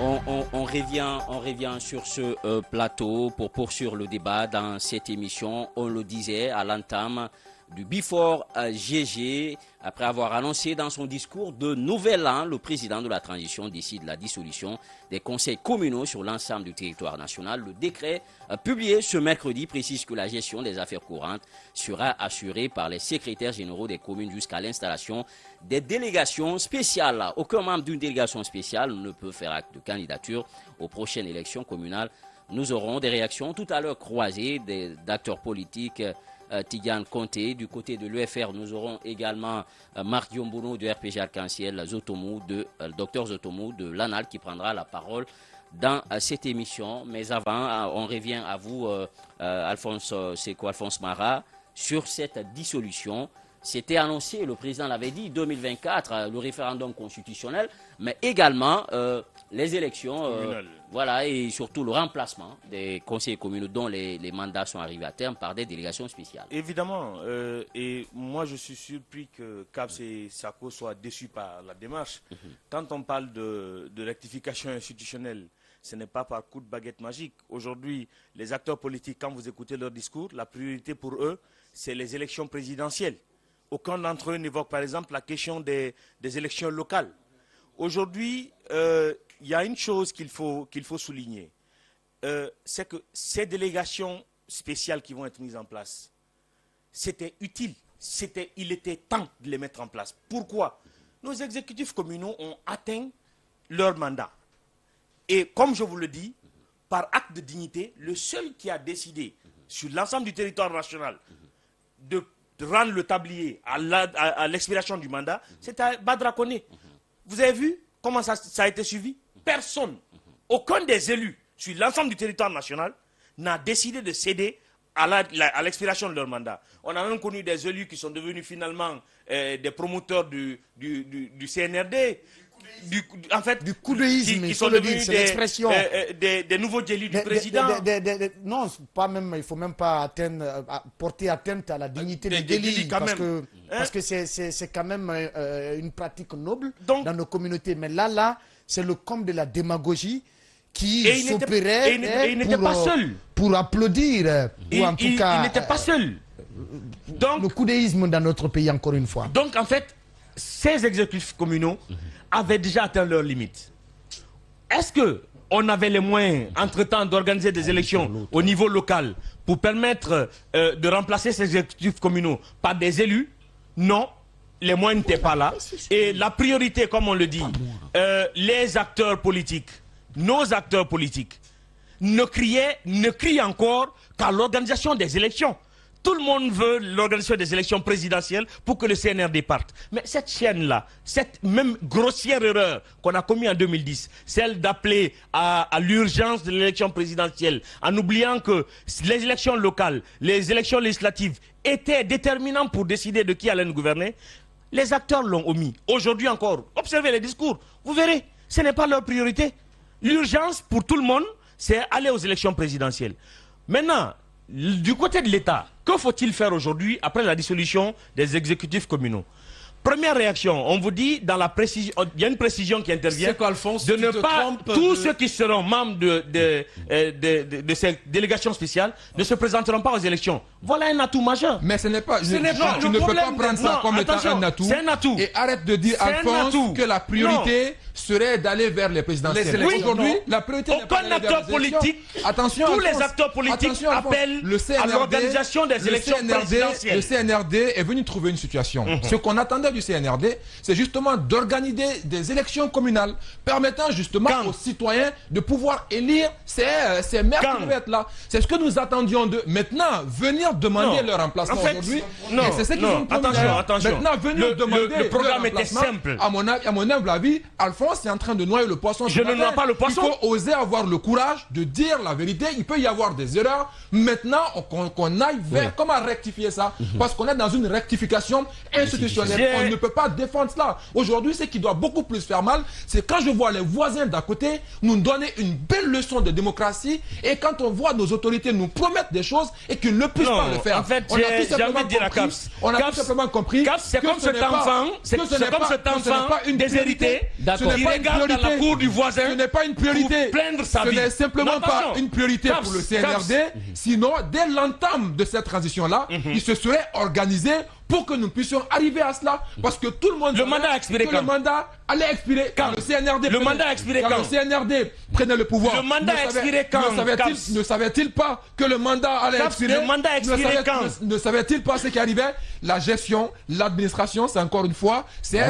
On revient sur ce plateau pour poursuivre le débat dans cette émission. On le disait à l'entame du Before GG, après avoir annoncé dans son discours de Nouvel An, le président de la transition décide la dissolution des conseils communaux sur l'ensemble du territoire national. Le décret publié ce mercredi précise que la gestion des affaires courantes sera assurée par les secrétaires généraux des communes jusqu'à l'installation des délégations spéciales. Aucun membre d'une délégation spéciale ne peut faire acte de candidature aux prochaines élections communales. Nous aurons des réactions tout à l'heure croisées d'acteurs politiques. Tidiane Conté, du côté de l'UFR, nous aurons également Marc Diombono de RPG Arc-en-Ciel, Dr Zotomou de l'ANAL qui prendra la parole dans cette émission. Mais avant, on revient à vous, Alphonse Mara, sur cette dissolution. C'était annoncé, le président l'avait dit, 2024, le référendum constitutionnel, mais également les élections, voilà, et surtout le remplacement des conseillers communaux dont les mandats sont arrivés à terme par des délégations spéciales. Évidemment, et moi je suis surpris que CAPS et SACO soient déçus par la démarche. Quand on parle de rectification institutionnelle, ce n'est pas par coup de baguette magique. Aujourd'hui, les acteurs politiques, quand vous écoutez leur discours, la priorité pour eux, c'est les élections présidentielles. Aucun d'entre eux n'évoque par exemple la question des élections locales. Aujourd'hui, il y a une chose qu'il faut souligner, c'est que ces délégations spéciales qui vont être mises en place, c'était utile, il était temps de les mettre en place. Pourquoi? Nos exécutifs communaux ont atteint leur mandat. Et comme je vous le dis, par acte de dignité, le seul qui a décidé sur l'ensemble du territoire national de rendre le tablier à l'expiration du mandat, c'était Badra Koné. Vous avez vu comment ça a été suivi? Personne, aucun des élus sur l'ensemble du territoire national n'a décidé de céder à l'expiration de leur mandat. On a même connu des élus qui sont devenus finalement des promoteurs du CNRD. En fait, du coudéisme, qui sont devenus des nouveaux élus du président. Non, pas même, il ne faut même pas porter atteinte à la dignité des délits, parce que c'est quand même une pratique noble dans nos communautés. Mais là, c'est le comble de la démagogie qui s'opérait pour applaudir. Ou en tout cas, il n'était pas seul. Donc, le coudéisme dans notre pays, encore une fois. Donc, en fait, ces exécutifs communaux avaient déjà atteint leurs limites. Est-ce qu'on avait les moyens, entre-temps, d'organiser des élections au niveau local pour permettre de remplacer ces exécutifs communaux par des élus? Non, les moyens n'étaient pas là. Et la priorité, comme on le dit, les acteurs politiques, nos acteurs politiques, ne crient encore qu'à l'organisation des élections. Tout le monde veut l'organisation des élections présidentielles pour que le CNRD parte. Mais cette chaîne-là, cette même grossière erreur qu'on a commise en 2010, celle d'appeler à l'urgence de l'élection présidentielle, en oubliant que les élections locales, les élections législatives étaient déterminantes pour décider de qui allait nous gouverner, les acteurs l'ont omis. Aujourd'hui encore, observez les discours, vous verrez, ce n'est pas leur priorité. L'urgence pour tout le monde, c'est aller aux élections présidentielles. Maintenant, du côté de l'État, que faut-il faire aujourd'hui après la dissolution des exécutifs communaux? Première réaction, on vous dit dans la précision, il y a une précision qui intervient de ne pas tous ceux qui seront membres de ces délégations spéciales ne se présenteront pas aux élections. Voilà un atout majeur. Mais ce n'est pas, tu ne peux pas prendre ça comme étant un atout. C'est un atout. Et arrête de dire, Alphonse, que la priorité serait d'aller vers les présidentielles. Oui, aujourd'hui, la priorité n'est pas d'aller vers les élections. Attention, tous les acteurs politiques appellent à l'organisation des élections présidentielles. Le CNRD est venu trouver une situation. Ce qu'on attendait du CNRD, c'est justement d'organiser des élections communales permettant justement aux citoyens de pouvoir élire ces maires qui doivent être là. C'est ce que nous attendions d'eux. Maintenant, venir demander leur remplacement aujourd'hui, c'est ce qu'ils ont promis. Attention. Maintenant, venir demander le programme était simple. À mon humble avis, Alphonse est en train de noyer le poisson. Je ne noie pas le poisson. Il faut oser avoir le courage de dire la vérité. Il peut y avoir des erreurs. Maintenant, qu'on aille vers comment rectifier ça. Parce qu'on est dans une rectification institutionnelle. On ne peut pas défendre cela. Aujourd'hui, ce qui doit beaucoup plus faire mal, c'est quand je vois les voisins d'à côté nous donner une belle leçon de démocratie et quand on voit nos autorités nous promettre des choses et qu'ils ne puissent pas le faire. En fait, on a tout simplement envie de dire à Caps. On a tout simplement compris. C'est comme cet enfant, déshérité, qui regarde dans la cour du voisin. Ce n'est pas une priorité. Pour plaindre sa vie. Ce n'est simplement pas une priorité pour le CNRD. Sinon, dès l'entame de cette transition-là, il se serait organisé pour que nous puissions arriver à cela. Parce que tout le monde le mandat a expiré quand le mandat allait expirer quand le CNRD le mandat a expiré quand le CNRD prenait le pouvoir. Le mandat a expiré quand ne savait-il pas que le mandat allait expirer? Le mandat a expiré quand ne savait-il pas ce qui arrivait? La gestion, l'administration, c'est encore une fois, c'est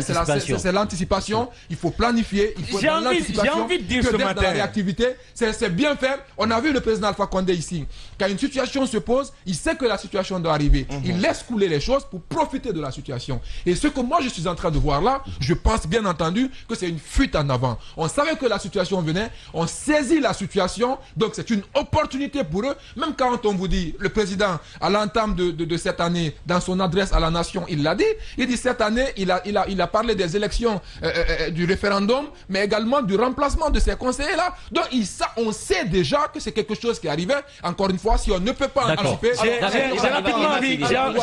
l'anticipation. Il faut planifier, il faut l'anticipation. J'ai envie de dire ce matin. Dans la réactivité, c'est bien fait. On a vu le président Alpha Condé ici. Quand une situation se pose, il sait que la situation doit arriver. Il laisse couler les choses pour profiter de la situation. Et ce que moi je suis en train de voir là, je pense bien entendu que c'est une fuite en avant. On savait que la situation venait, on saisit la situation, donc c'est une opportunité pour eux. Même quand on vous dit, le président à l'entame de cette année, dans son adresse à la nation, il l'a dit, il dit cette année, il a parlé des élections, du référendum, mais également du remplacement de ces conseillers-là. Donc on sait déjà que c'est quelque chose qui arrivait. Encore une fois, si on ne peut pas anticiper... J'ai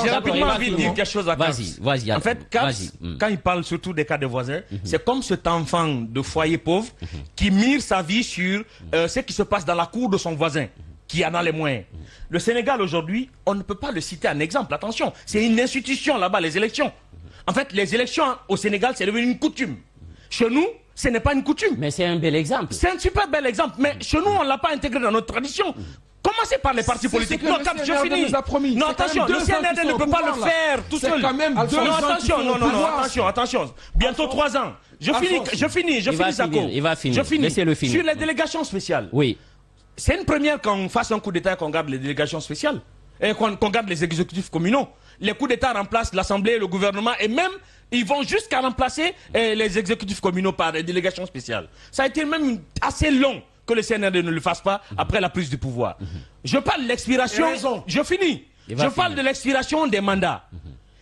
rapidement envie de dire quelque chose à Caps. Vas-y. En fait, Caps, quand il parle surtout des cas de voisins, c'est comme cet enfant de foyer pauvre qui mire sa vie sur ce qui se passe dans la cour de son voisin, qui en a les moyens. Le Sénégal aujourd'hui, on ne peut pas le citer en exemple. Attention, c'est une institution là-bas, les élections. En fait, les élections au Sénégal, c'est devenu une coutume. Chez nous, ce n'est pas une coutume. Mais c'est un bel exemple. C'est un super bel exemple. Mais chez nous, on ne l'a pas intégré dans notre tradition. Commencez par les partis politiques. Non, je finis. Non, attention, le CNRD ne peut pas le faire tout seul. Non, attention. Bientôt 3 ans. Je finis, Sako. Il va finir. Laissez-le finir. Sur les délégations spéciales. Oui. C'est une première qu'on fasse un coup d'État et qu'on garde les délégations spéciales. Et qu'on garde les exécutifs communaux. Les coups d'État remplacent l'Assemblée, le gouvernement et même ils vont jusqu'à remplacer les exécutifs communaux par des délégations spéciales. Ça a été même assez long que le CNRD ne le fasse pas après la prise du pouvoir. Je parle de l'expiration. Je finis. Je parle de l'expiration des mandats.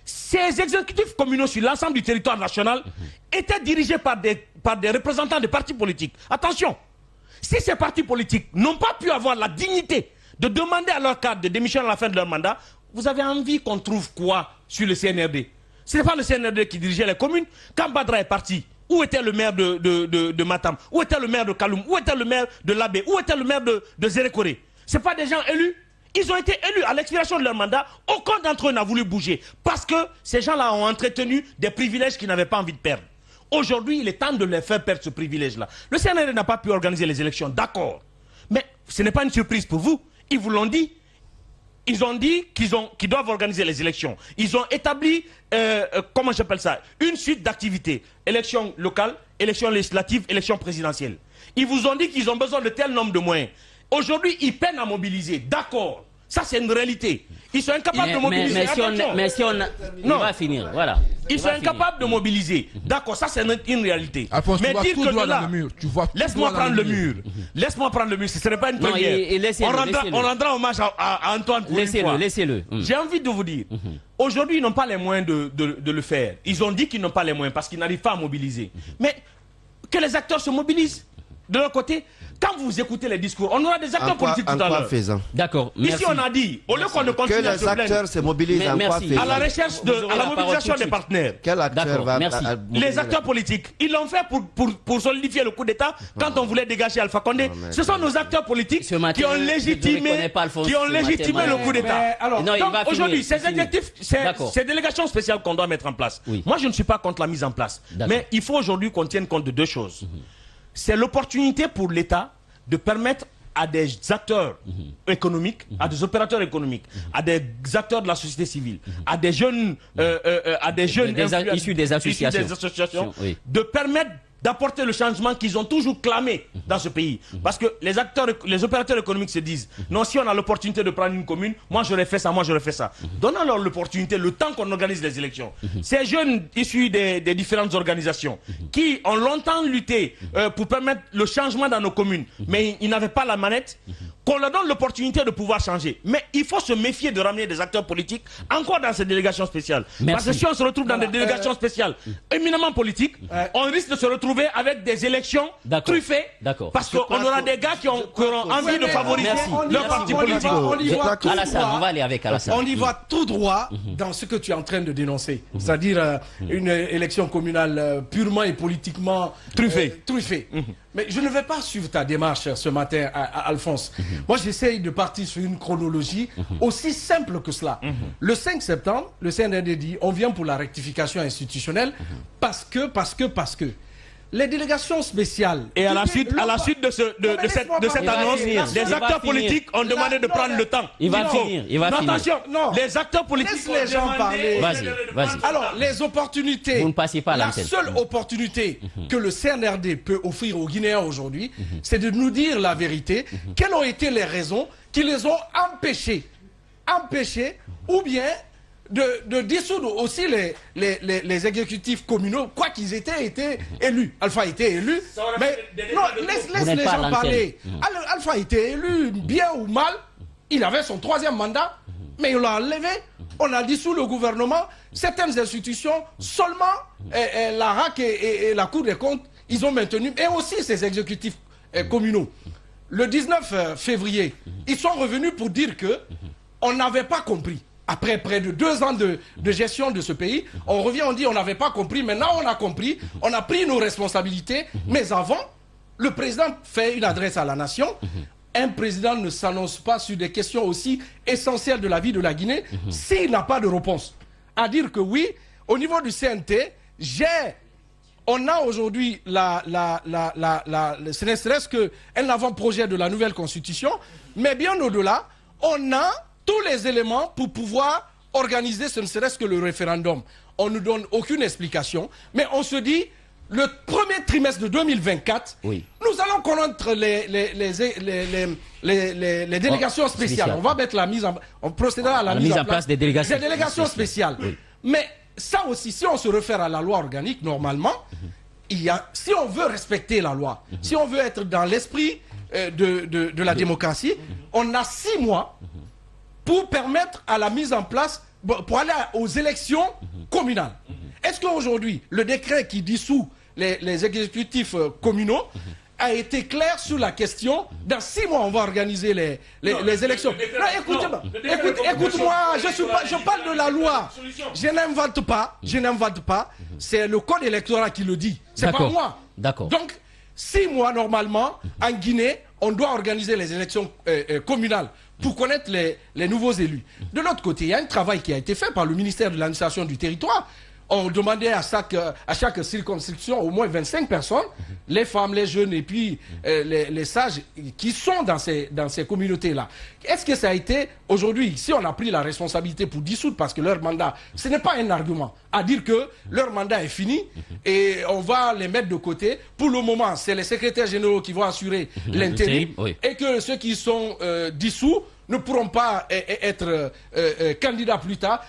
Ces exécutifs communaux sur l'ensemble du territoire national étaient dirigés par des représentants des partis politiques. Attention, si ces partis politiques n'ont pas pu avoir la dignité de demander à leur cadre de démissionner à la fin de leur mandat, vous avez envie qu'on trouve quoi sur le CNRD? Ce n'est pas le CNRD qui dirigeait les communes. Quand Badra est parti, où était le maire de Matam? Où était le maire de Kaloum? Où était le maire de Labé? Où était le maire de Zérékoré? Ce n'est pas des gens élus. Ils ont été élus à l'expiration de leur mandat. Aucun d'entre eux n'a voulu bouger. Parce que ces gens-là ont entretenu des privilèges qu'ils n'avaient pas envie de perdre. Aujourd'hui, il est temps de les faire perdre ce privilège-là. Le CNRD n'a pas pu organiser les élections, d'accord. Mais ce n'est pas une surprise pour vous. Ils vous l'ont dit. Ils ont dit qu'ils doivent organiser les élections. Ils ont établi, comment j'appelle ça, une suite d'activités. Élections locales, élections législatives, élections présidentielles. Ils vous ont dit qu'ils ont besoin de tel nombre de moyens. Aujourd'hui, ils peinent à mobiliser. D'accord. Ça, c'est une réalité. Ils sont incapables de mobiliser. Il va finir, voilà. Ils sont incapables de mobiliser. D'accord, ça, c'est une réalité. Alphonse, mais dire que de là, laisse-moi prendre le mur. Laisse-moi prendre le mur. Ce ne serait pas une première. On rendra hommage à Antoine pour une fois. Laissez-le. J'ai envie de vous dire, aujourd'hui, ils n'ont pas les moyens de le faire. Ils ont dit qu'ils n'ont pas les moyens parce qu'ils n'arrivent pas à mobiliser. Mais que les acteurs se mobilisent. De leur côté, quand vous écoutez les discours, on aura des acteurs politiques tout à l'heure. D'accord. Ici, on a dit, au lieu qu'on ne continue à se plaindre, que les acteurs se mobilisent en quoi faisant. À la recherche à la mobilisation des partenaires. Quel acteur va les acteurs politiques, ils l'ont fait pour solidifier le coup d'État quand on voulait dégager Alpha Condé. Ce sont nos acteurs politiques qui ont légitimé le coup d'État. Donc aujourd'hui, ces délégations spéciales qu'on doit mettre en place. Moi, je ne suis pas contre la mise en place. Mais il faut aujourd'hui qu'on tienne compte de deux choses. C'est l'opportunité pour l'État de permettre à des acteurs économiques, à des opérateurs économiques, à des acteurs de la société civile, à des jeunes, issus des associations, de permettre d'apporter le changement qu'ils ont toujours clamé dans ce pays. Parce que les opérateurs économiques se disent, non, si on a l'opportunité de prendre une commune, moi j'aurais fait ça. Donnons-leur l'opportunité, le temps qu'on organise les élections. Ces jeunes issus des différentes organisations qui ont longtemps lutté pour permettre le changement dans nos communes, mais ils n'avaient pas la manette, qu'on leur donne l'opportunité de pouvoir changer. Mais il faut se méfier de ramener des acteurs politiques encore dans ces délégations spéciales. Parce que si on se retrouve dans des délégations spéciales éminemment politiques, on risque de se retrouver avec des élections truffées. Parce qu'on aura des gars qui auront envie de favoriser leur parti politique. On va aller avec Alassane. On y va tout droit dans ce que tu es en train de dénoncer. C'est-à-dire une élection communale purement et politiquement truffée. Mais je ne vais pas suivre ta démarche ce matin, Alphonse. Moi, j'essaye de partir sur une chronologie aussi simple que cela. Le 5 septembre, le CNRD dit on vient pour la rectification institutionnelle parce que les délégations spéciales... Et à la suite de cette annonce, les acteurs politiques ont demandé de prendre le temps. Il va finir. Attention, les acteurs politiques ont demandé... Vas-y. Alors, les opportunités... Vous ne passez pas à la l'antenne. seule opportunité que le CNRD peut offrir aux Guinéens aujourd'hui, c'est de nous dire la vérité. Quelles ont été les raisons qui les ont empêchés ou bien... De dissoudre aussi les exécutifs communaux, quoi qu'ils été élus. Alpha a été élu, mais non, laisse les gens parler. Alpha a été élu, bien ou mal, il avait son 3e mandat, mais on l'a enlevé, on a dissous le gouvernement, certaines institutions, seulement la RAC et la Cour des comptes, ils ont maintenu, et aussi ces exécutifs communaux. Le 19 février, ils sont revenus pour dire que on n'avait pas compris. Après près de 2 ans de gestion de ce pays, on revient, on dit on n'avait pas compris, maintenant on a compris, on a pris nos responsabilités, mais avant, le président fait une adresse à la nation. Un président ne s'annonce pas sur des questions aussi essentielles de la vie de la Guinée s'il n'a pas de réponse. À dire que oui, au niveau du CNT, on a aujourd'hui ce ne serait-ce qu'un avant-projet de la nouvelle constitution, mais bien au-delà, on a tous les éléments pour pouvoir organiser ce ne serait-ce que le référendum. On ne donne aucune explication, mais on se dit, le premier trimestre de 2024, nous allons connaître les délégations spéciales. On va mettre on procédera à la mise en place des délégations spéciales. Mais ça aussi, si on se réfère à la loi organique, normalement, si on veut respecter la loi, si on veut être dans l'esprit de la démocratie, on a 6 mois pour permettre à la mise en place, pour aller aux élections communales. Est-ce qu'aujourd'hui, le décret qui dissout les exécutifs communaux a été clair sur la question? Dans 6 mois, on va organiser les élections. Écoute-moi, je parle de la loi. Je n'invente pas. C'est le code électoral qui le dit. C'est pas moi. D'accord. Donc, 6 mois, normalement, en Guinée, on doit organiser les élections communales pour connaître les nouveaux élus. De l'autre côté, il y a un travail qui a été fait par le ministère de l'administration du territoire. On demandait à chaque circonscription au moins 25 personnes, les femmes, les jeunes et puis les sages qui sont dans ces communautés-là. Est-ce que ça a été, aujourd'hui, si on a pris la responsabilité pour dissoudre parce que leur mandat, ce n'est pas un argument à dire que leur mandat est fini et on va les mettre de côté. Pour le moment, c'est les secrétaires généraux qui vont assurer l'intérim et que ceux qui sont dissous ne pourront pas être candidats plus tard.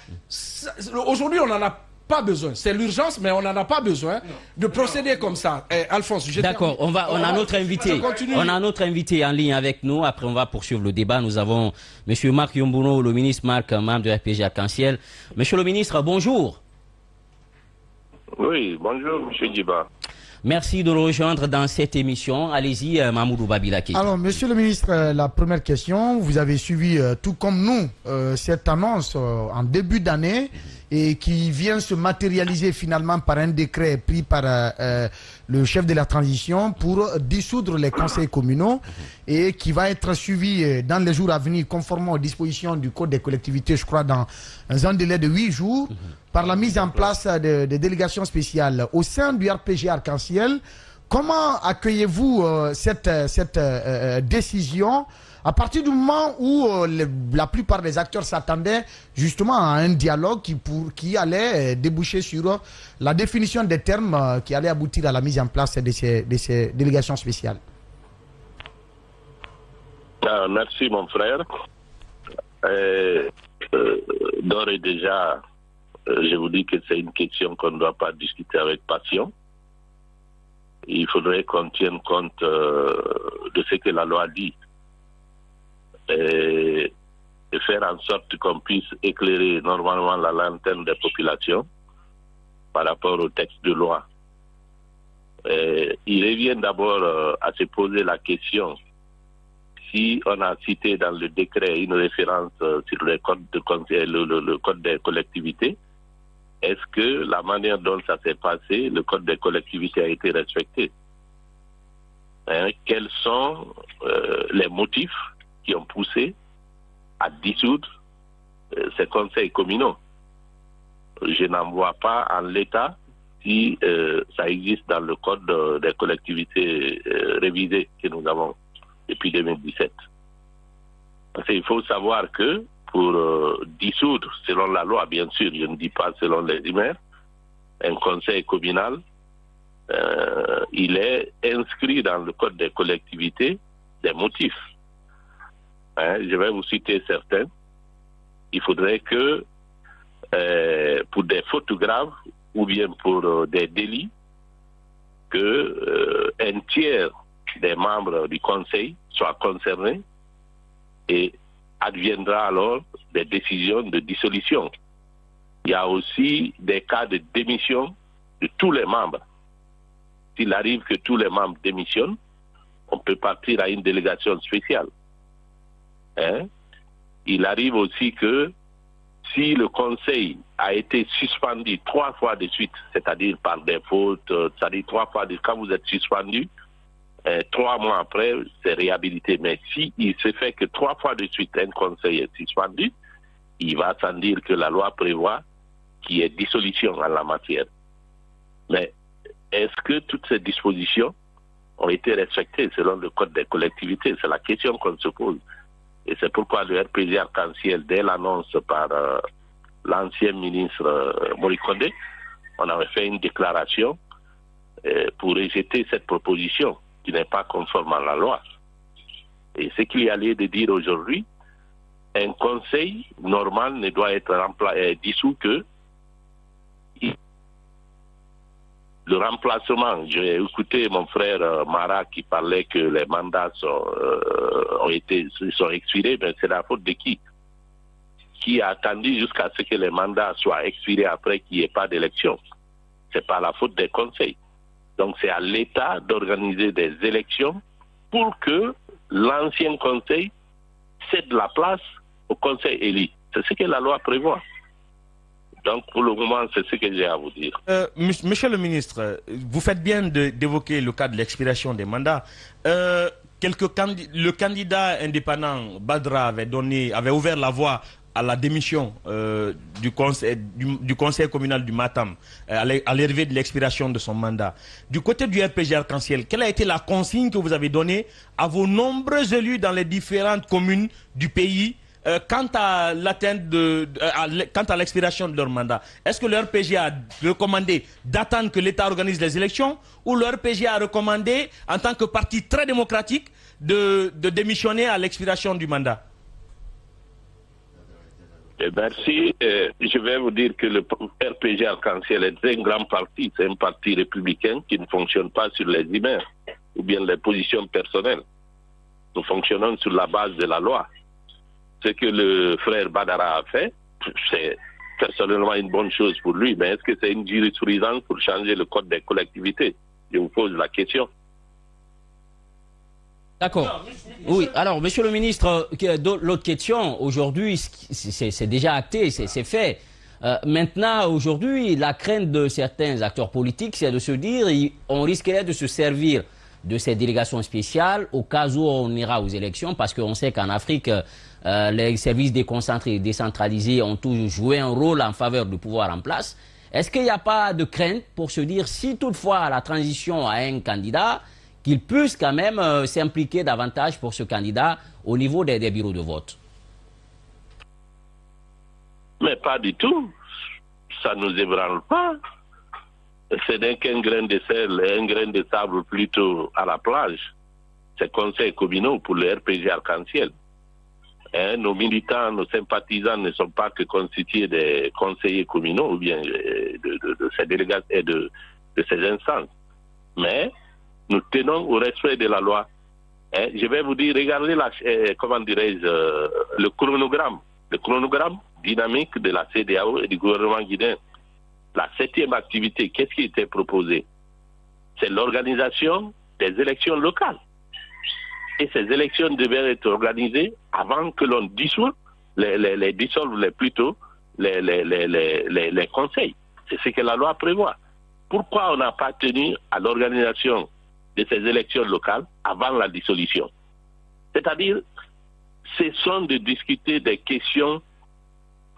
Aujourd'hui, on n'en a pas besoin. C'est l'urgence, mais on n'en a pas besoin de procéder comme ça. Alphonse, d'accord, on a notre invité. On a notre invité en ligne avec nous. Après, on va poursuivre le débat. Nous avons M. Marc Yombono, le ministre Marc, membre du RPG Arc-en-Ciel. Monsieur le ministre, bonjour. Oui, bonjour, M. Djiba. Merci de nous rejoindre dans cette émission. Allez-y, Mamoudou Babila Keïta. Alors, monsieur le ministre, la première question, vous avez suivi, tout comme nous, cette annonce en début d'année et qui vient se matérialiser finalement par un décret pris par le chef de la transition pour dissoudre les conseils communaux et qui va être suivi dans les jours à venir conformément aux dispositions du Code des collectivités, je crois, dans un délai de 8 jours. Par la mise en place de délégations spéciales au sein du RPG Arc-en-Ciel. Comment accueillez-vous cette décision à partir du moment où la plupart des acteurs s'attendaient justement à un dialogue qui allait déboucher sur la définition des termes qui allait aboutir à la mise en place de ces délégations spéciales? Merci mon frère. D'ores et déjà, je vous dis que c'est une question qu'on ne doit pas discuter avec passion. Il faudrait qu'on tienne compte de ce que la loi dit. et faire en sorte qu'on puisse éclairer normalement la lanterne des populations par rapport au texte de loi. Il revient d'abord à se poser la question si on a cité dans le décret une référence sur le code de conseil, le code des collectivités. Est-ce que la manière dont ça s'est passé, le code des collectivités a été respecté? Quels sont les motifs qui ont poussé à dissoudre ces conseils communaux? Je n'en vois pas en l'état si ça existe dans le code des collectivités révisé que nous avons depuis 2017. Parce qu'il faut savoir que pour dissoudre, selon la loi, bien sûr, je ne dis pas selon les humains, un conseil communal, il est inscrit dans le code des collectivités des motifs. Je vais vous citer certains. Il faudrait que pour des fautes graves ou bien pour des délits, que un tiers des membres du conseil soit concerné et adviendra alors des décisions de dissolution. Il y a aussi des cas de démission de tous les membres. S'il arrive que tous les membres démissionnent, on peut partir à une délégation spéciale. Il arrive aussi que si le conseil a été suspendu 3 fois de suite, c'est-à-dire par des fautes, c'est-à-dire 3 fois quand vous êtes suspendu, 3 mois après, c'est réhabilité. Mais s'il se fait que 3 fois de suite, un conseil est suspendu, il va sans dire que la loi prévoit qu'il y ait dissolution en la matière. Mais est-ce que toutes ces dispositions ont été respectées selon le code des collectivités? C'est la question qu'on se pose. Et c'est pourquoi le RPG Arc-en-Ciel, dès l'annonce par l'ancien ministre Mory Condé, on avait fait une déclaration pour rejeter cette proposition qui n'est pas conforme à la loi. Et ce qu'il y a lieu de dire aujourd'hui, un conseil normal ne doit être dissous que le remplacement. J'ai écouté mon frère Mara qui parlait que les mandats sont expirés, mais c'est la faute de qui? Qui a attendu jusqu'à ce que les mandats soient expirés après qu'il n'y ait pas d'élection? C'est pas la faute des conseils. Donc c'est à l'État d'organiser des élections pour que l'ancien conseil cède la place au conseil élu. C'est ce que la loi prévoit. Donc pour le moment, c'est ce que j'ai à vous dire. Monsieur le ministre, vous faites bien d'évoquer le cas de l'expiration des mandats. Le candidat indépendant Badra avait ouvert la voie à la démission du conseil communal du Matam à l'arrivée de l'expiration de son mandat. Du côté du RPG Arc-en-Ciel, quelle a été la consigne que vous avez donnée à vos nombreux élus dans les différentes communes du pays quant à l'expiration de leur mandat? Est-ce que le RPG a recommandé d'attendre que l'État organise les élections ou le RPG a recommandé, en tant que parti très démocratique, de démissionner à l'expiration du mandat? Merci. Je vais vous dire que le RPG Arc-en-Ciel est un grand parti. C'est un parti républicain qui ne fonctionne pas sur les humains ou bien les positions personnelles. Nous fonctionnons sur la base de la loi. Ce que le frère Badara a fait, c'est personnellement une bonne chose pour lui. Mais est-ce que c'est une jurisprudence pour changer le code des collectivités? Je vous pose la question. D'accord. Oui, alors, monsieur le ministre, l'autre question, aujourd'hui, c'est déjà acté, c'est fait. Maintenant, aujourd'hui, la crainte de certains acteurs politiques, c'est de se dire on risquerait de se servir de ces délégations spéciales au cas où on ira aux élections, parce qu'on sait qu'en Afrique, les services déconcentrés et décentralisés ont toujours joué un rôle en faveur du pouvoir en place. Est-ce qu'il n'y a pas de crainte pour se dire, si toutefois la transition a un candidat, qu'il puisse quand même s'impliquer davantage pour ce candidat au niveau des bureaux de vote? Mais pas du tout. Ça ne nous ébranle pas. Ce n'est qu'un grain de sel, un grain de sable plutôt à la plage. Ces conseils communaux pour le RPG Arc-en-Ciel. Nos militants, nos sympathisants ne sont pas que constitués des conseillers communaux ou bien de ces délégations et de ces instances. Mais nous tenons au respect de la loi. Je vais vous dire, regardez comment dirais-je, le chronogramme dynamique de la CEDEAO et du gouvernement guinéen. La 7e activité, qu'est-ce qui était proposé? C'est l'organisation des élections locales. Et ces élections devaient être organisées avant que l'on dissolve les conseils. C'est ce que la loi prévoit. Pourquoi on n'a pas tenu à l'organisation de ces élections locales avant la dissolution? C'est-à-dire, cessons de discuter des questions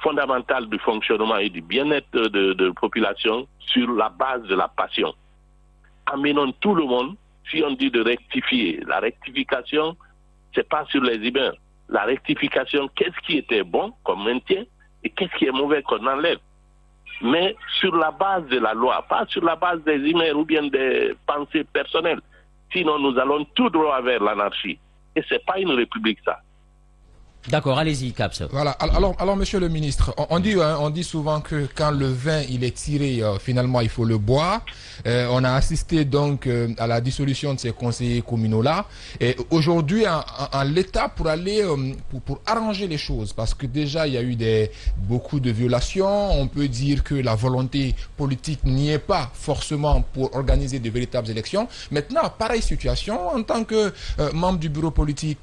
fondamentales du fonctionnement et du bien-être de la population sur la base de la passion. Amenons tout le monde, si on dit de rectifier, la rectification, c'est pas sur les humains. La rectification, qu'est-ce qui était bon qu'on maintient et qu'est-ce qui est mauvais qu'on enlève. Mais sur la base de la loi, pas sur la base des humains ou bien des pensées personnelles. Sinon, nous allons tout droit vers l'anarchie. Et ce n'est pas une république, ça. D'accord, allez-y, Caps. Voilà. Alors, monsieur le ministre, on dit souvent que quand le vin il est tiré, finalement, il faut le boire. On a assisté donc à la dissolution de ces conseillers communaux-là. Et aujourd'hui, en l'état pour aller pour arranger les choses, parce que déjà il y a eu beaucoup de violations. On peut dire que la volonté politique n'y est pas forcément pour organiser de véritables élections. Maintenant, pareille situation en tant que membre du bureau politique,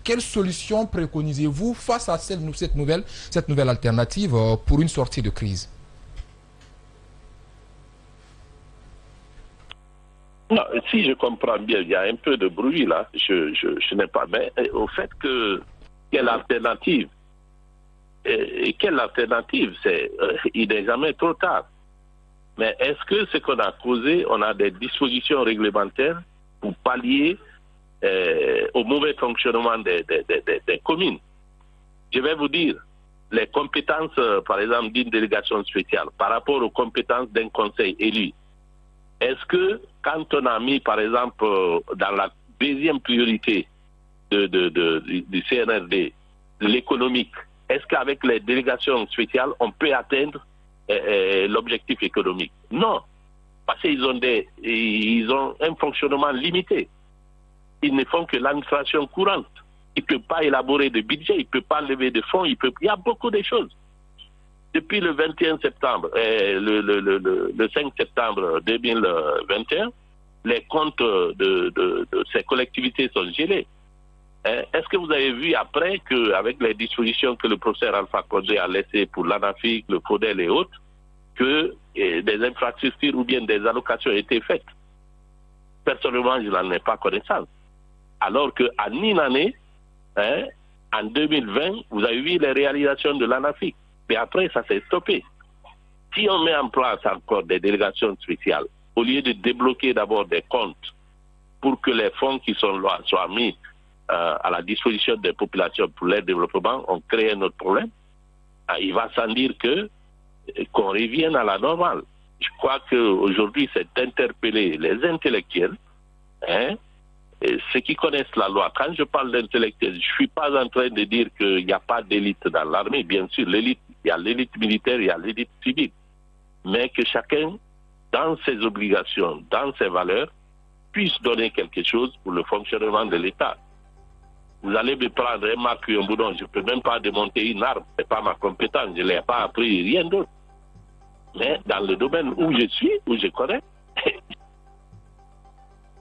quelle solution préconisez-vous face à cette nouvelle alternative pour une sortie de crise? Non, si je comprends bien, il y a un peu de bruit là, je n'ai pas. Mais au fait que, quelle alternative? Et quelle alternative? Il n'est jamais trop tard. Mais est-ce que ce qu'on a causé, on a des dispositions réglementaires pour pallier au mauvais fonctionnement des communes? Je vais vous dire, les compétences, par exemple, d'une délégation spéciale par rapport aux compétences d'un conseil élu, est-ce que quand on a mis, par exemple, dans la deuxième priorité du CNRD, l'économique, est-ce qu'avec les délégations spéciales, on peut atteindre l'objectif économique? Non, parce qu'ils ont un fonctionnement limité. Ils ne font que l'administration courante. Ils ne peuvent pas élaborer de budget, ils ne peuvent pas lever de fonds, il y a beaucoup de choses. Depuis le 21 septembre, le 5 septembre 2021, les comptes de ces collectivités sont gelés. Est-ce que vous avez vu après qu'avec les dispositions que le professeur Alpha Condé a laissées pour l'ANAFIC, le FODEL et autres, que des infrastructures ou bien des allocations ont été faites? Personnellement, je n'en ai pas connaissance. Alors qu'en une année, en 2020, vous avez vu les réalisations de l'ANAFIC. Mais après, ça s'est stoppé. Si on met en place encore des délégations spéciales, au lieu de débloquer d'abord des comptes pour que les fonds qui sont là soient mis à la disposition des populations pour leur développement, on crée un autre problème. Il va sans dire qu'on revienne à la normale. Je crois qu'aujourd'hui, c'est d'interpeller les intellectuels, ceux qui connaissent la loi. Quand je parle d'intellectuels, je ne suis pas en train de dire qu'il n'y a pas d'élite dans l'armée. Bien sûr, il y a l'élite militaire, il y a l'élite civile. Mais que chacun, dans ses obligations, dans ses valeurs, puisse donner quelque chose pour le fonctionnement de l'État. Vous allez me prendre un Marc Yomboudon, je ne peux même pas démonter une arme, ce n'est pas ma compétence, je ne l'ai pas appris, rien d'autre. Mais dans le domaine où je suis, où je connais.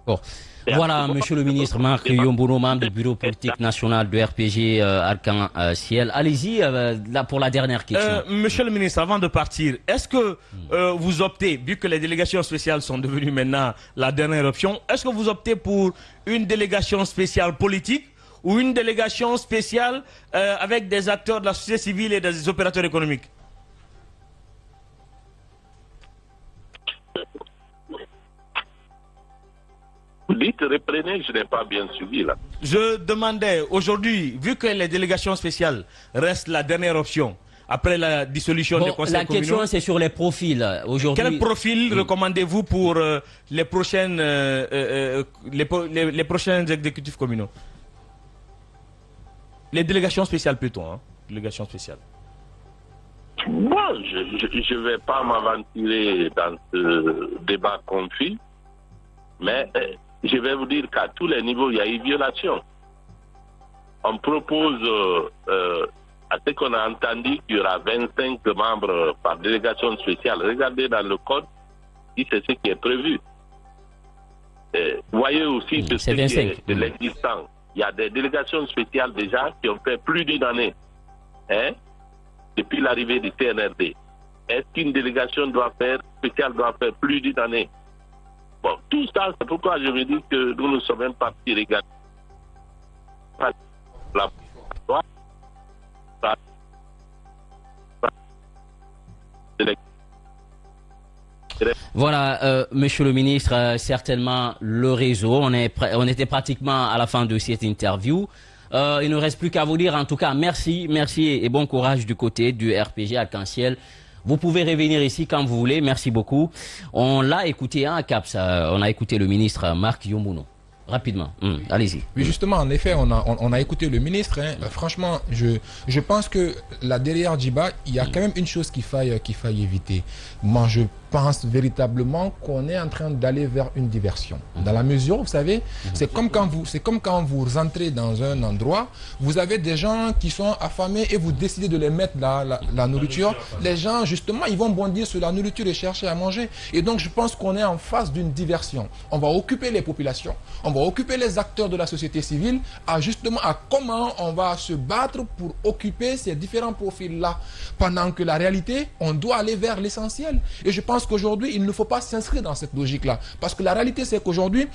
Bon. Voilà, monsieur le ministre Marc Yomboudon, membre du bureau politique national de RPG Arc-en-Ciel. Allez-y là pour la dernière question. Monsieur le ministre, avant de partir, est-ce que vous optez, vu que les délégations spéciales sont devenues maintenant la dernière option, est-ce que vous optez pour une délégation spéciale politique ou une délégation spéciale avec des acteurs de la société civile et des opérateurs économiques? Vous dites, reprenez, je n'ai pas bien suivi là. Je demandais, aujourd'hui, vu que les délégations spéciales restent la dernière option, après la dissolution des conseils communaux... La question, c'est sur les profils. Aujourd'hui, quel profil recommandez-vous pour les prochains exécutifs communaux? Les délégations spéciales plutôt, délégations spéciales. Bon, je ne vais pas m'aventurer dans ce débat confus, mais je vais vous dire qu'à tous les niveaux, il y a eu violation. On propose, à ce qu'on a entendu, qu'il y aura 25 membres par délégation spéciale. Regardez dans le code, si c'est ce qui est prévu. Voyez aussi que c'est de l'existant. Il y a des délégations spéciales déjà qui ont fait plus d'une année, depuis l'arrivée du CNRD. Est-ce qu'une délégation spéciale doit faire plus d'une année? Bon, tout ça, c'est pourquoi je me dis que nous sommes même partis regarder la Voilà, monsieur le ministre, certainement le réseau, on était pratiquement à la fin de cette interview. Il ne reste plus qu'à vous dire, en tout cas, merci et bon courage du côté du RPG Arc-en-Ciel. Vous pouvez revenir ici quand vous voulez, merci beaucoup. On l'a écouté à CAPS, on a écouté le ministre Marc Yombouno. Rapidement, allez-y. Oui, justement, en effet, on a écouté le ministre. Franchement, je pense que là, derrière Djiba, il y a quand même une chose qu'il faille éviter. Moi, je pense véritablement qu'on est en train d'aller vers une diversion. Dans la mesure, vous savez, c'est comme quand vous entrez dans un endroit, vous avez des gens qui sont affamés et vous décidez de les mettre la nourriture. Les gens, justement, ils vont bondir sur la nourriture et chercher à manger. Et donc, je pense qu'on est en face d'une diversion. On va occuper les populations, on va occuper les acteurs de la société civile à comment on va se battre pour occuper ces différents profils-là. Pendant que la réalité, on doit aller vers l'essentiel. Et je pense qu'aujourd'hui, il ne faut pas s'inscrire dans cette logique-là. Parce que la réalité, c'est qu'aujourd'hui,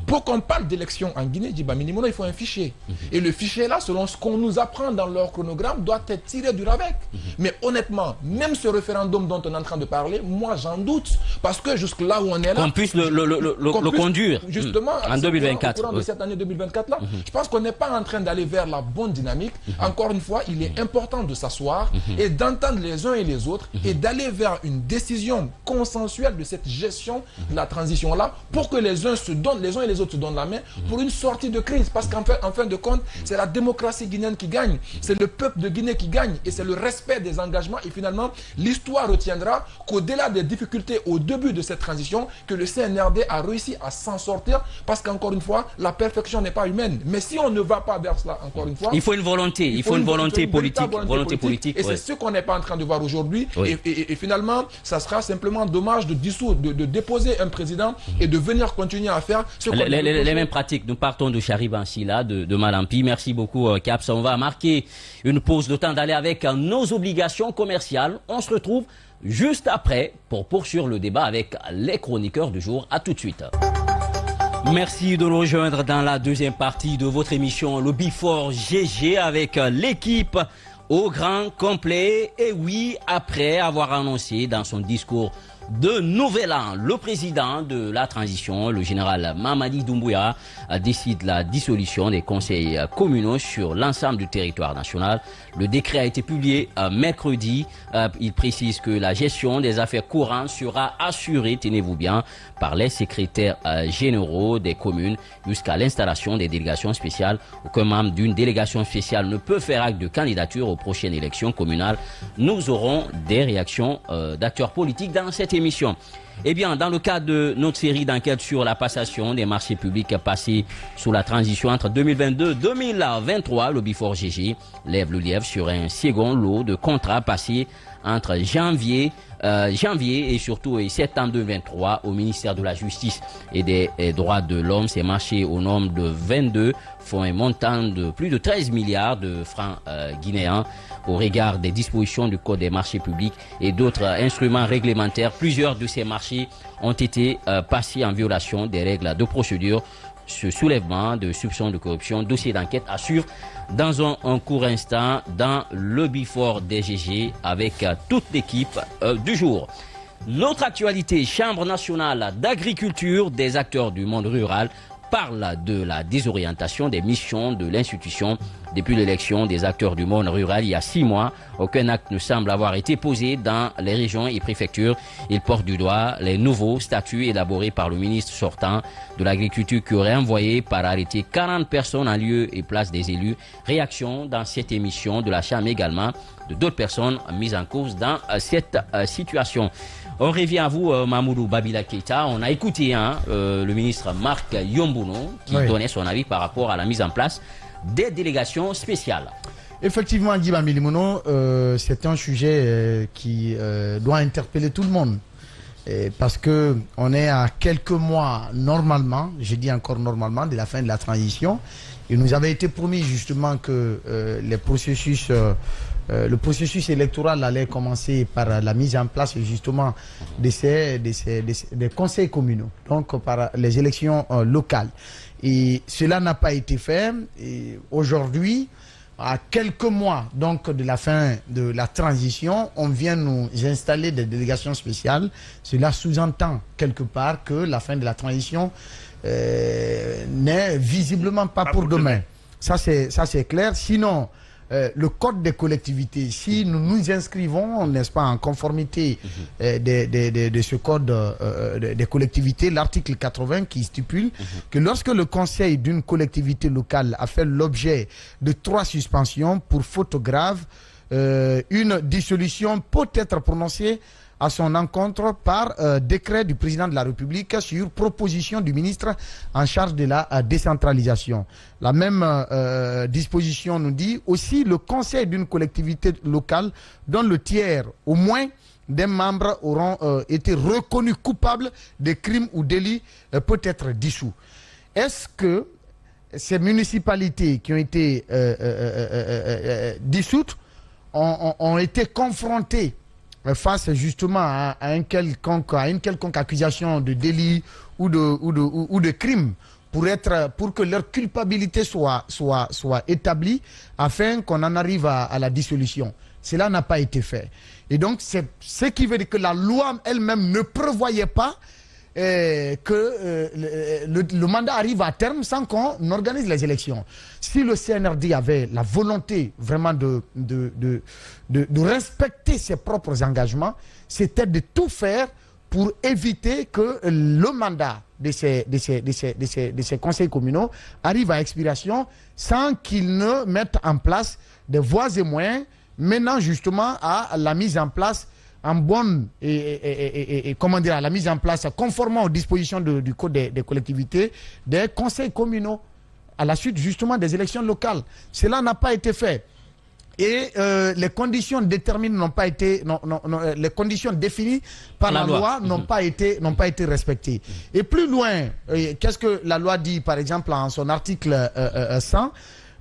pour qu'on parle d'élection en Guinée, Djiba Minimono, il faut un fichier. Et le fichier-là, selon ce qu'on nous apprend dans leur chronogramme, doit être tiré du RAVEC. Mais honnêtement, même ce référendum dont on est en train de parler, moi, j'en doute. Parce que jusque là où on est là... Qu'on puisse le conduire. Justement, en 2024. Au courant de cette année 2024-là, je pense qu'on n'est pas en train d'aller vers la bonne dynamique. Encore une fois, il est important de s'asseoir et d'entendre les uns et les autres et d'aller vers une décision consensuelle de cette gestion de la transition-là pour que les uns et les autres se donnent la main pour une sortie de crise. Parce qu'en fin de compte, c'est la démocratie guinéenne qui gagne, c'est le peuple de Guinée qui gagne et c'est le respect des engagements. Et finalement, l'histoire retiendra qu'au-delà des difficultés au début de cette transition, que le CNRD a réussi à s'en sortir parce qu'encore une fois, la perfection n'est pas humaine. Mais si on ne va pas vers cela, encore une fois... Il faut une volonté, il faut une volonté politique. Et c'est ce qu'on n'est pas en train de voir aujourd'hui. Oui. Et finalement, ça sera simplement dommage de déposer un président et de venir continuer à faire ce qu'on les mêmes pratiques. Nous partons de Chariban Silla, de Malampi. Merci beaucoup, Caps. On va marquer une pause de temps d'aller avec nos obligations commerciales. On se retrouve juste après pour poursuivre le débat avec les chroniqueurs du jour. À tout de suite. Merci de nous rejoindre dans la deuxième partie de votre émission Le Before GG avec l'équipe au grand complet. Et oui, après avoir annoncé dans son discours de Nouvel An, le président de la transition, le général Mamadi Doumbouya, décide la dissolution des conseils communaux sur l'ensemble du territoire national. Le décret a été publié mercredi. Il précise que la gestion des affaires courantes sera assurée, tenez-vous bien, par les secrétaires généraux des communes jusqu'à l'installation des délégations spéciales. Aucun membre d'une délégation spéciale ne peut faire acte de candidature aux prochaines élections communales. Nous aurons des réactions d'acteurs politiques dans cette émission. Eh bien, dans le cadre de notre série d'enquêtes sur la passation des marchés publics passés sous la transition entre 2022 et 2023, le Before GG lève le lièvre sur un second lot de contrats passés entre janvier et surtout septembre 2023 au ministère de la Justice et des Droits de l'Homme. Ces marchés au nombre de 22 font un montant de plus de 13 milliards de francs guinéens. Au regard des dispositions du Code des marchés publics et d'autres instruments réglementaires, plusieurs de ces marchés ont été passés en violation des règles de procédure. Ce soulèvement de soupçons de corruption, dossier d'enquête à suivre dans un court instant dans le Before DGG avec toute l'équipe du jour. L'autre actualité, Chambre nationale d'agriculture des acteurs du monde rural parle de la désorientation des missions de l'institution. Depuis l'élection des acteurs du monde rural il y a 6 mois, aucun acte ne semble avoir été posé dans les régions et préfectures. Il porte du doigt les nouveaux statuts élaborés par le ministre sortant de l'Agriculture qui aurait envoyé par arrêté 40 personnes en lieu et place des élus. Réaction dans cette émission de la Chambre également de d'autres personnes mises en cause dans cette situation. On revient à vous, Mamoudou Babila Keita. On a écouté le ministre Marc Yombouno qui donnait son avis par rapport à la mise en place des délégations spéciales. Effectivement, Guiba Milimono, c'est un sujet qui doit interpeller tout le monde. Parce qu'on est à quelques mois, normalement, je dis encore normalement, de la fin de la transition. Il nous avait été promis justement que le processus électoral allait commencer par la mise en place justement des conseils communaux, donc par les élections locales. Et cela n'a pas été fait. Et aujourd'hui, à quelques mois donc de la fin de la transition, on vient nous installer des délégations spéciales. Cela sous-entend quelque part que la fin de la transition n'est visiblement pas pour demain. Ça c'est clair. Sinon, le code des collectivités, si nous nous inscrivons, n'est-ce pas, en conformité de ce code des collectivités, l'article 80 qui stipule que lorsque le conseil d'une collectivité locale a fait l'objet de 3 suspensions pour faute grave, une dissolution peut être prononcée à son encontre par décret du président de la République sur proposition du ministre en charge de la décentralisation. La même disposition nous dit aussi le conseil d'une collectivité locale dont le tiers au moins des membres auront été reconnus coupables de crimes ou délits peut être dissous. Est-ce que ces municipalités qui ont été dissoutes ont été confrontées face justement à une quelconque accusation de délit ou de crime pour que leur culpabilité soit établie afin qu'on en arrive à la dissolution. Cela n'a pas été fait. Et donc c'est ce qui veut dire que la loi elle-même ne prévoyait pas que le mandat arrive à terme sans qu'on organise les élections. Si le CNRD avait la volonté vraiment de respecter ses propres engagements, c'était de tout faire pour éviter que le mandat de ces conseils communaux arrive à expiration sans qu'ils ne mettent en place des voies et moyens menant justement à la mise en place en bonne comment dire, à la mise en place conformément aux dispositions du code des collectivités, des conseils communaux à la suite justement des élections locales. Cela n'a pas été fait. Et les conditions déterminées n'ont pas été, les conditions définies par la loi n'ont pas été respectées. Et plus loin, qu'est-ce que la loi dit par exemple en son article 100?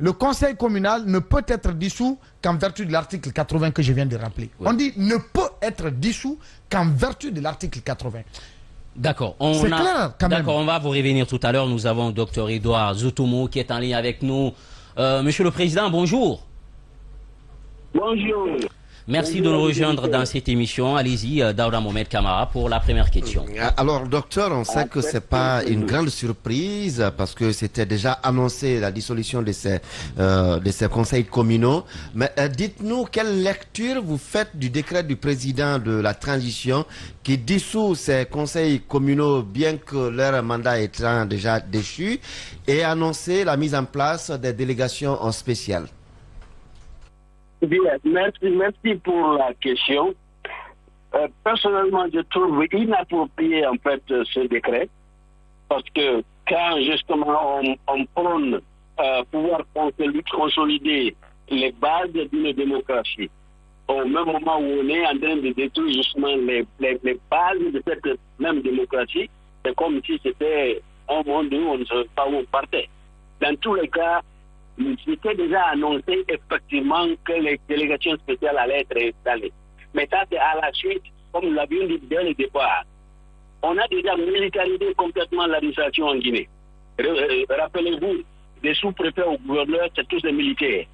Le conseil communal ne peut être dissous qu'en vertu de l'article 80 que je viens de rappeler. Oui. On dit ne peut être dissous qu'en vertu de l'article 80. D'accord. On va vous revenir tout à l'heure. Nous avons Dr Edouard Zoutoumou qui est en ligne avec nous. Monsieur le Président, bonjour. Bonjour. Merci de nous rejoindre dans cette émission. Allez-y, Daouda Mohamed Kamara, pour la première question. Alors, docteur, on sait que ce n'est pas une grande surprise parce que c'était déjà annoncé la dissolution de ces conseils communaux. Mais dites-nous, quelle lecture vous faites du décret du président de la transition qui dissout ces conseils communaux bien que leur mandat étant déjà déchu et annoncé la mise en place des délégations en spécial? Bien, merci pour la question. Personnellement, je trouve inapproprié en fait ce décret parce que quand justement on prône pouvoir consolider les bases d'une démocratie, au même moment où on est en train de détruire justement les bases de cette même démocratie, c'est comme si c'était un monde où on ne savait pas où on partait. Dans tous les cas, c'était déjà annoncé effectivement que les délégations spéciales allaient être installées. Mais ça, c'est à la suite, comme nous l'avions dit dès le départ. On a déjà militarisé complètement l'administration en Guinée. Rappelez-vous, des sous-préfets au gouverneur, c'est tous des militaires.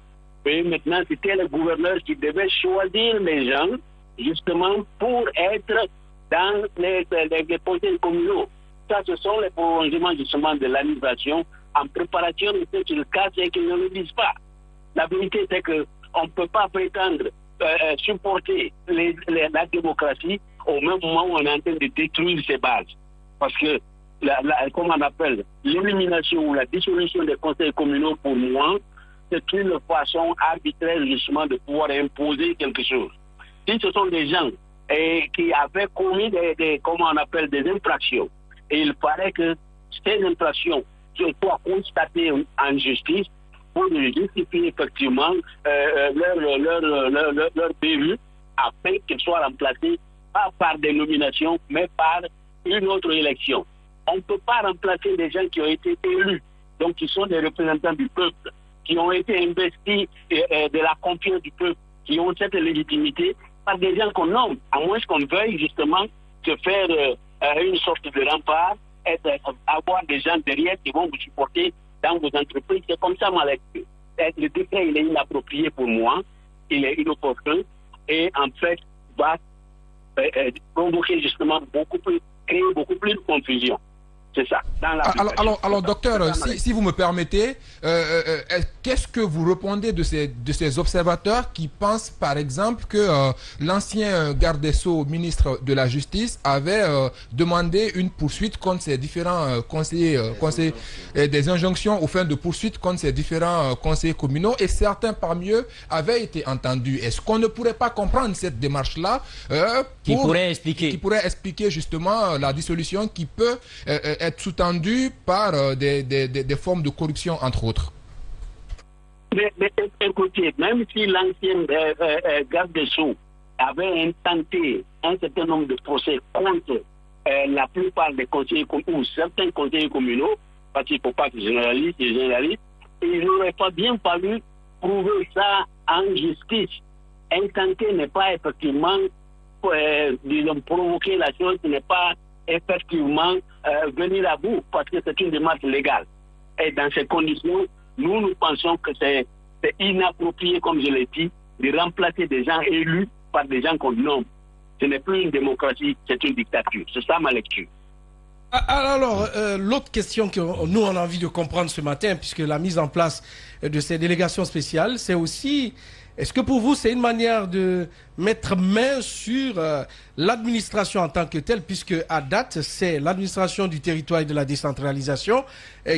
Et maintenant, c'était les gouverneurs qui devaient choisir les gens, justement, pour être dans les conseils communaux. Ça, ce sont les prolongements, justement, de l'administration en préparation de ce qu'ils cassent et qu'ils ne le disent pas. La vérité, c'est qu'on ne peut pas prétendre supporter la démocratie au même moment où on est en train de détruire ses bases. Parce que, comme on appelle, l'élimination ou la dissolution des conseils communaux, pour moi, c'est une façon arbitraire, justement, de pouvoir imposer quelque chose. Si ce sont des gens et qui avaient commis comment on appelle, des infractions. Et il fallait que ces infractions soient constatées en justice pour justifier effectivement leur bévue afin qu'ils soient remplacés pas par des nominations, mais par une autre élection. On ne peut pas remplacer des gens qui ont été élus, donc qui sont des représentants du peuple, qui ont été investis de la confiance du peuple, qui ont cette légitimité, par des gens qu'on nomme, à moins qu'on veuille justement se faire une sorte de rempart, avoir des gens derrière qui vont vous supporter dans vos entreprises. C'est comme ça ma lecture. Le décret, il est inapproprié pour moi, il est inopportun, et en fait, va provoquer justement créer beaucoup plus de confusion. C'est ça. Alors, docteur, si vous me permettez, qu'est-ce que vous répondez de ces observateurs qui pensent, par exemple, que l'ancien garde des Sceaux, ministre de la Justice, avait demandé une poursuite contre ces différents conseillers, des injonctions aux fins de poursuite contre ces différents conseillers communaux, et certains parmi eux avaient été entendus. Est-ce qu'on ne pourrait pas comprendre cette démarche-là qui pourrait expliquer justement la dissolution qui peut être sous-tendu par des formes de corruption, entre autres? Mais écoutez, même si l'ancien garde des Sceaux avait intenté un certain nombre de procès contre la plupart des conseillers ou certains conseillers communaux, parce qu'il ne faut pas que généraliste, il n'aurait pas bien fallu prouver ça en justice. Intenter n'est pas effectivement, disons, provoquer la chose, ce n'est pas effectivement venir à bout, parce que c'est une démarche légale. Et dans ces conditions, nous pensons que c'est inapproprié, comme je l'ai dit, de remplacer des gens élus par des gens qu'on nomme. Ce n'est plus une démocratie, c'est une dictature. C'est ça ma lecture. Alors, l'autre question que nous on a envie de comprendre ce matin, puisque la mise en place de ces délégations spéciales, c'est aussi, est-ce que pour vous c'est une manière de mettre main sur l'administration en tant que telle, puisque à date c'est l'administration du territoire et de la décentralisation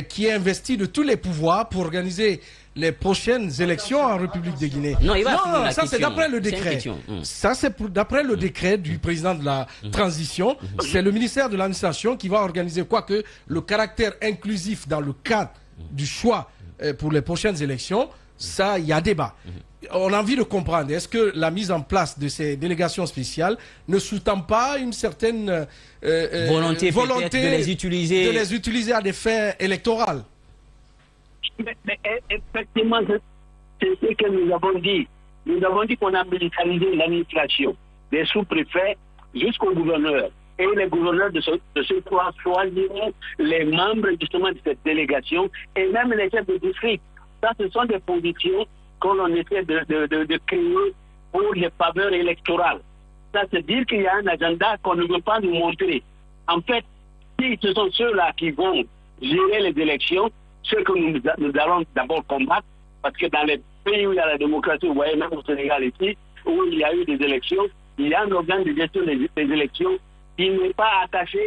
qui est investie de tous les pouvoirs pour organiser les prochaines élections en République de Guinée. Non, ça c'est d'après le décret. Ça c'est d'après le décret du président de la transition. C'est le ministère de l'administration qui va organiser, quoique le caractère inclusif dans le cadre du choix pour les prochaines élections, ça, il y a débat. On a envie de comprendre, est-ce que la mise en place de ces délégations spéciales ne sous-tend pas une certaine volonté de les utiliser à des fins électorales? Mais effectivement, c'est ce que nous avons dit. Nous avons dit qu'on a militarisé l'administration, des sous-préfets jusqu'aux gouverneurs. Et les gouverneurs de ce point choisiront les membres justement de cette délégation et même les chefs de district. Ça, ce sont des positions qu'on essaie de créer pour les faveurs électorales. Ça, c'est dire qu'il y a un agenda qu'on ne veut pas nous montrer. En fait, si ce sont ceux-là qui vont gérer les élections, ceux que nous allons d'abord combattre, parce que dans les pays où il y a la démocratie, vous voyez même au Sénégal ici, où il y a eu des élections, il y a un organe de gestion des élections qui n'est pas rattaché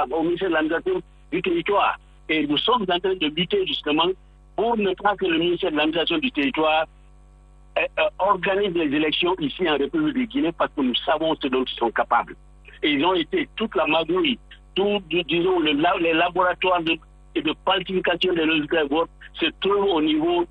au ministère de l'administration du territoire. Et nous sommes en train de lutter justement pour ne pas que le ministère de l'administration du territoire organise les élections ici en République de Guinée, parce que nous savons ce dont ils sont capables. Et ils ont été toute la magouille, disons, les laboratoires de falsification des résultats de vote se trouvent au niveau,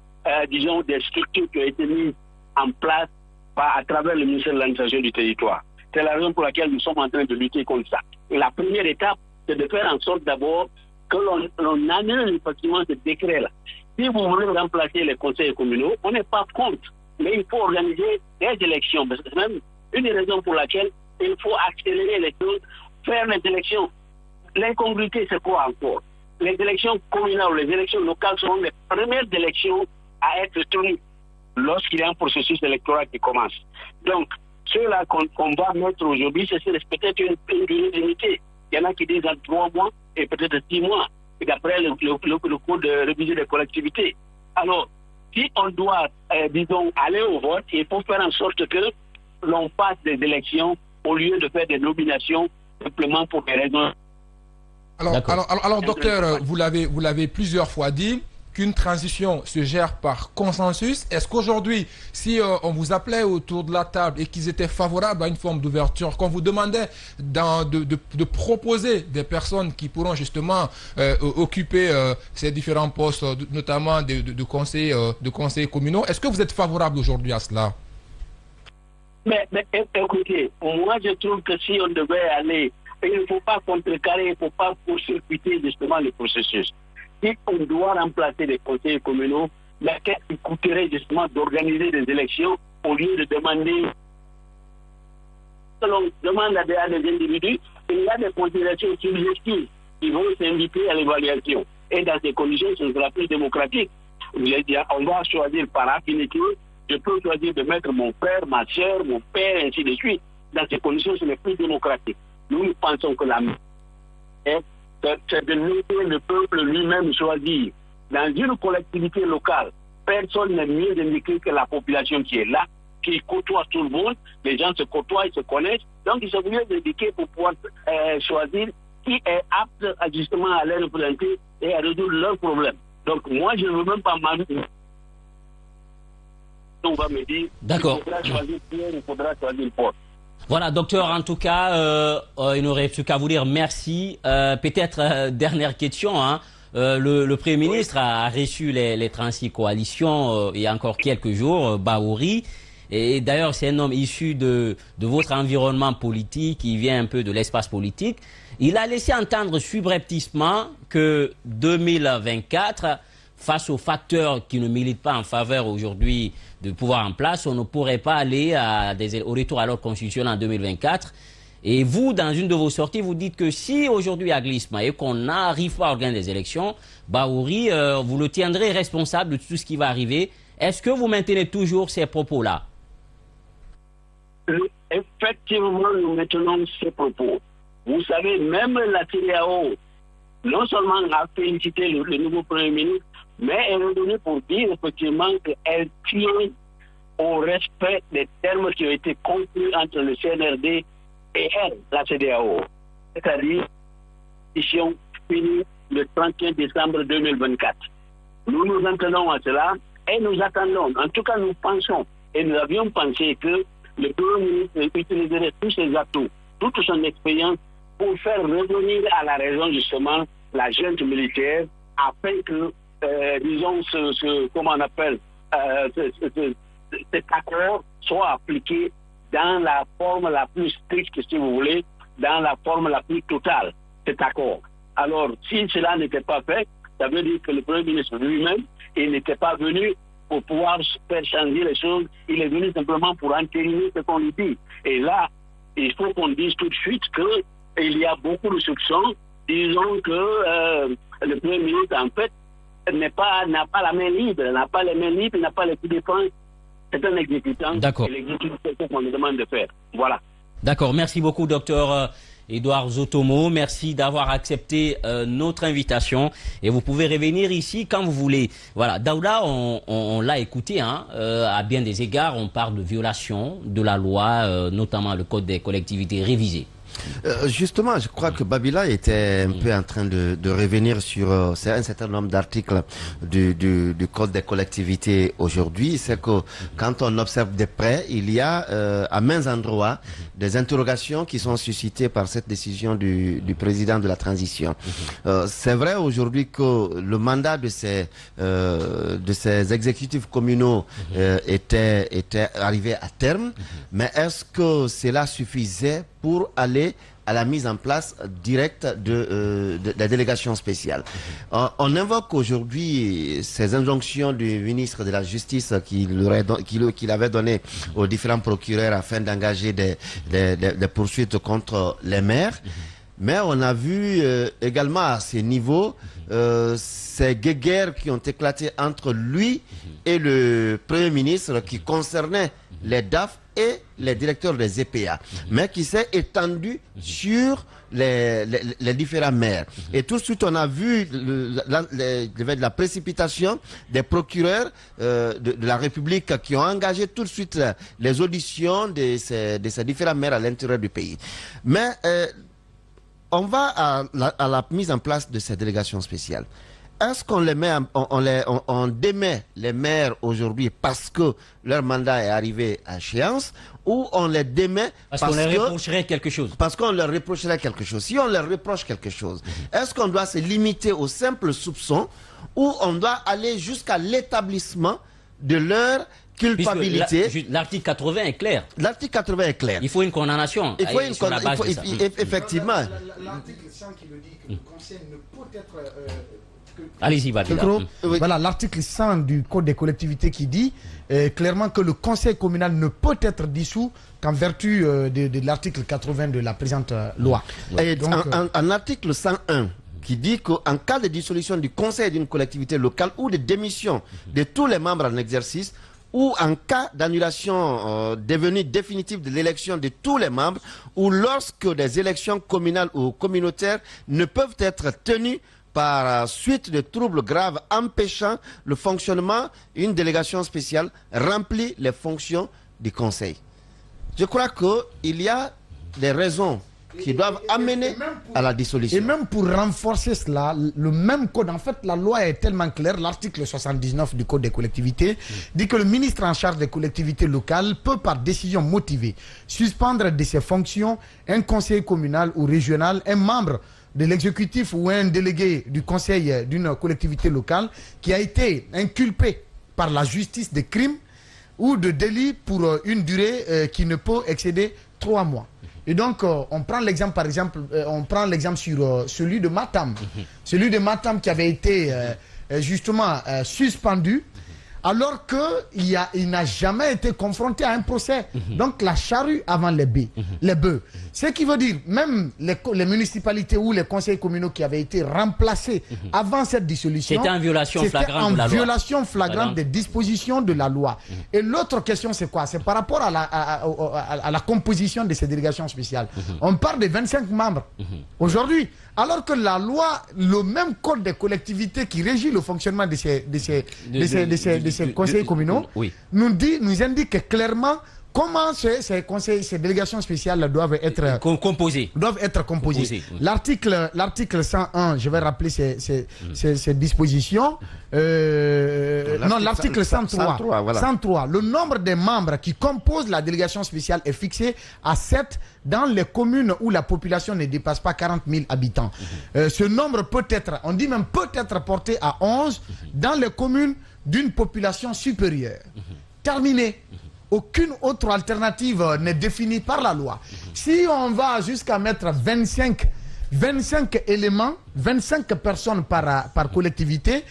disons, des structures qui ont été mises en place à travers le ministère de l'administration du territoire. C'est la raison pour laquelle nous sommes en train de lutter contre ça. Et la première étape, c'est de faire en sorte d'abord que l'on annule effectivement ce décret-là. Si vous voulez remplacer les conseils communaux, on n'est pas contre, mais il faut organiser des élections. C'est même une raison pour laquelle il faut accélérer les choses, faire les élections. L'incongruité, c'est quoi encore? Les élections communales ou les élections locales seront les premières élections à être tenues lorsqu'il y a un processus électoral qui commence. Donc, ceux-là qu'on va mettre aujourd'hui, c'est peut-être une durée limitée. Il y en a qui disent en 3 mois et peut-être 6 mois. Et d'après le cours de révision des collectivités. Alors, si on doit, disons, aller au vote, il faut faire en sorte que l'on fasse des élections au lieu de faire des nominations simplement pour des raisons. Alors docteur, vous l'avez plusieurs fois dit, qu'une transition se gère par consensus. Est-ce qu'aujourd'hui, si on vous appelait autour de la table et qu'ils étaient favorables à une forme d'ouverture, qu'on vous demandait de proposer des personnes qui pourront justement occuper ces différents postes, notamment de conseillers communaux, est-ce que vous êtes favorable aujourd'hui à cela? Mais écoutez, moi je trouve que si on devait aller, il ne faut pas contrecarrer, il ne faut pas court-circuiter justement le processus. Si on doit remplacer les conseillers communaux, mais qu'est-ce qui coûterait justement d'organiser des élections au lieu de demander, selon demande à des individus, il y a des considérations subjectives qui vont s'inviter à l'évaluation. Et dans ces conditions, ce sera plus démocratique. On va choisir par affinité. Je peux choisir de mettre mon frère, ma soeur, mon père, ainsi de suite. Dans ces conditions, ce n'est plus démocratique. Nous pensons que la c'est de laisser le peuple lui-même choisir. Dans une collectivité locale, personne n'est mieux indiqué que la population qui est là, qui côtoie tout le monde. Les gens se côtoient, ils se connaissent. Donc, ils sont mieux indiqués pour pouvoir choisir qui est apte justement à les représenter et à résoudre leurs problèmes. Donc, moi, je ne veux même pas m'amuser. On va me dire, d'accord, il faudra choisir Pierre, il faudra choisir Paul. Voilà, docteur, en tout cas, il n'aurait plus qu'à vous dire merci. Peut-être, dernière question, hein. Le Premier ministre a reçu les 36 coalitions il y a encore quelques jours, Bahouri. Et d'ailleurs, c'est un homme issu de votre environnement politique, il vient un peu de l'espace politique. Il a laissé entendre subrepticement que 2024, face aux facteurs qui ne militent pas en faveur aujourd'hui de pouvoir en place, on ne pourrait pas aller au retour à l'ordre constitutionnel en 2024. Et vous, dans une de vos sorties, vous dites que si aujourd'hui à Glissma et qu'on n'arrive pas à organiser des élections, Bahouri, vous le tiendrez responsable de tout ce qui va arriver. Est-ce que vous maintenez toujours ces propos-là? Effectivement, nous maintenons ces propos. Vous savez, même la CEDEAO, non seulement a félicité le nouveau Premier ministre, mais elle est revenue pour dire effectivement qu'elle tient au respect des termes qui ont été conclus entre le CNRD et elle, la CEDEAO. C'est-à-dire, mission finie le 31 décembre 2024. Nous nous en tenons à cela et nous attendons. En tout cas, nous pensons et nous avions pensé que le Premier ministre utiliserait tous ses atouts, toute son expérience pour faire revenir à la raison justement la junte militaire afin que, disons, comment on appelle, cet accord soit appliqué dans la forme la plus stricte, si vous voulez, dans la forme la plus totale, cet accord. Alors, si cela n'était pas fait, ça veut dire que le Premier ministre lui-même, il n'était pas venu pour pouvoir faire changer les choses, il est venu simplement pour entériner ce qu'on lui dit. Et là, il faut qu'on dise tout de suite qu'il y a beaucoup de soupçons, disons que le Premier ministre, en fait, n'a pas la main libre, n'a pas les mains libres, n'a pas les coups de poing. C'est un exécutant. D'accord. Et l'exécutant, c'est ce qu'on lui demande de faire. Voilà. D'accord. Merci beaucoup, docteur Edouard Zotomo. Merci d'avoir accepté notre invitation. Et vous pouvez revenir ici quand vous voulez. Voilà. Daouda, on l'a écouté, hein, à bien des égards. On parle de violation de la loi, notamment le code des collectivités révisé. Justement, je crois que Babila était un peu en train de revenir sur un certain nombre d'articles du Code des collectivités aujourd'hui. C'est que quand on observe de près, il y a à maints endroits des interrogations qui sont suscitées par cette décision du président de la transition. C'est vrai aujourd'hui que le mandat de ces exécutifs communaux était arrivé à terme, mais est-ce que cela suffisait pour aller à la mise en place directe de la délégation spéciale? On invoque aujourd'hui ces injonctions du ministre de la Justice qu'il avait donné aux différents procureurs afin d'engager des poursuites contre les maires. Mais on a vu également à ces niveaux ces guéguerres qui ont éclaté entre lui et le Premier ministre qui concernaient les DAF et les directeurs des EPA, mais qui s'est étendu sur les différents maires. Et tout de suite, on a vu de la précipitation des procureurs de la République qui ont engagé tout de suite les auditions de ces différents maires à l'intérieur du pays. Mais on va à la mise en place de ces délégations spéciales. est-ce qu'on les met, on démet les maires aujourd'hui parce que leur mandat est arrivé à échéance, ou on les démet parce qu'on leur reprocherait quelque chose? Parce qu'on leur reprocherait quelque chose. Si on leur reproche quelque chose, est-ce qu'on doit se limiter au simple soupçon, ou on doit aller jusqu'à l'établissement de leur culpabilité? L'article 80 est clair. L'article 80 est clair. Il faut une condamnation. Il faut une condamnation. Effectivement. L'article 100 qui le dit que le conseil ne peut être... Allez-y, Babila. Voilà, l'article 100 du Code des collectivités qui dit clairement que le conseil communal ne peut être dissous qu'en vertu de l'article 80 de la présente loi. Et donc, en article 101, qui dit qu'en cas de dissolution du conseil d'une collectivité locale ou de démission de tous les membres en exercice, ou en cas d'annulation devenue définitive de l'élection de tous les membres, ou lorsque des élections communales ou communautaires ne peuvent être tenues par suite de troubles graves empêchant le fonctionnement, une délégation spéciale remplit les fonctions du conseil. Je crois qu'il y a des raisons qui doivent amener à la dissolution. Et même pour renforcer cela, le même code, en fait, la loi est tellement claire, l'article 79 du Code des collectivités dit que le ministre en charge des collectivités locales peut, par décision motivée, suspendre de ses fonctions un conseiller communal ou régional, un membre de l'exécutif ou un délégué du conseil d'une collectivité locale qui a été inculpé par la justice de crimes ou de délits pour une durée qui ne peut excéder 3 mois. Et donc, on prend l'exemple, par exemple, sur celui de Matam. Celui de Matam qui avait été justement suspendu alors qu'il n'a jamais été confronté à un procès. Donc la charrue avant les bœufs. Ce qui veut dire, même les municipalités ou les conseils communaux qui avaient été remplacés avant cette dissolution, c'était en violation flagrante de la loi. Violation flagrante des dispositions de la loi. Et l'autre question, c'est quoi? C'est par rapport à la composition de ces délégations spéciales. On parle de 25 membres aujourd'hui, alors que la loi, le même code des collectivités qui régit le fonctionnement de ces conseils communaux, nous indique clairement comment ces délégations spéciales doivent être composées. L'article 101, je vais rappeler ces dispositions. Non, l'article 103. Voilà. 103. Le nombre des membres qui composent la délégation spéciale est fixé à 7 dans les communes où la population ne dépasse pas 40 000 habitants. Ce nombre peut être, on dit même peut être porté à 11 dans les communes d'une population supérieure. Terminé. Aucune autre alternative n'est définie par la loi. Si on va jusqu'à mettre 25 éléments, 25 personnes par collectivité,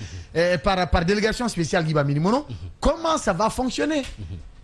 par délégation spéciale Guiba Milimono, comment ça va fonctionner?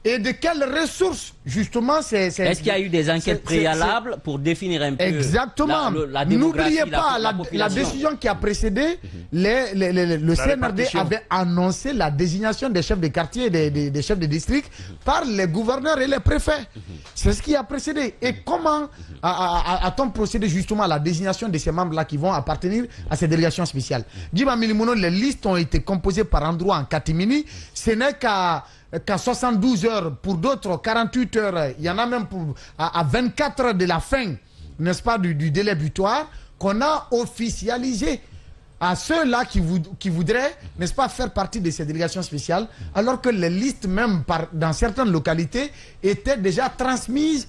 Et de quelles ressources, justement, est-ce qu'il y a eu des enquêtes préalables pour définir un peu exactement. La démographie? N'oubliez pas, la décision qui a précédé, le CNRD avait annoncé la désignation des chefs de quartier et des chefs de district par les gouverneurs et les préfets. C'est ce qui a précédé. Et comment a-t-on procédé justement à la désignation de ces membres-là qui vont appartenir à ces délégations spéciales? Guiba Milimono, les listes ont été composées par endroits en catimini. Ce n'est qu'à 72 heures, pour d'autres 48 heures, il y en a même à 24 heures de la fin, n'est-ce pas, du délai butoir, qu'on a officialisé à ceux-là qui voudraient, n'est-ce pas, faire partie de ces délégations spéciales, alors que les listes, même dans certaines localités, étaient déjà transmises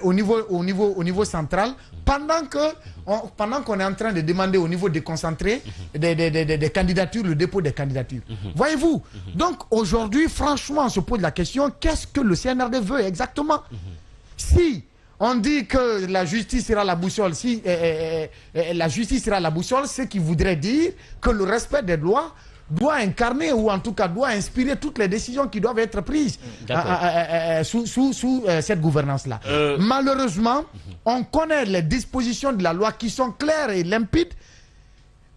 au niveau central, pendant qu'on est en train de demander au niveau déconcentré des candidatures, le dépôt des candidatures. Voyez-vous? Donc aujourd'hui, franchement, on se pose la question, qu'est-ce que le CNRD veut exactement? Si on dit que la justice sera la boussole, la justice sera la boussole, ce qui voudrait dire que le respect des lois doit incarner, ou en tout cas doit inspirer toutes les décisions qui doivent être prises sous cette gouvernance-là. Malheureusement, on connaît les dispositions de la loi qui sont claires et limpides,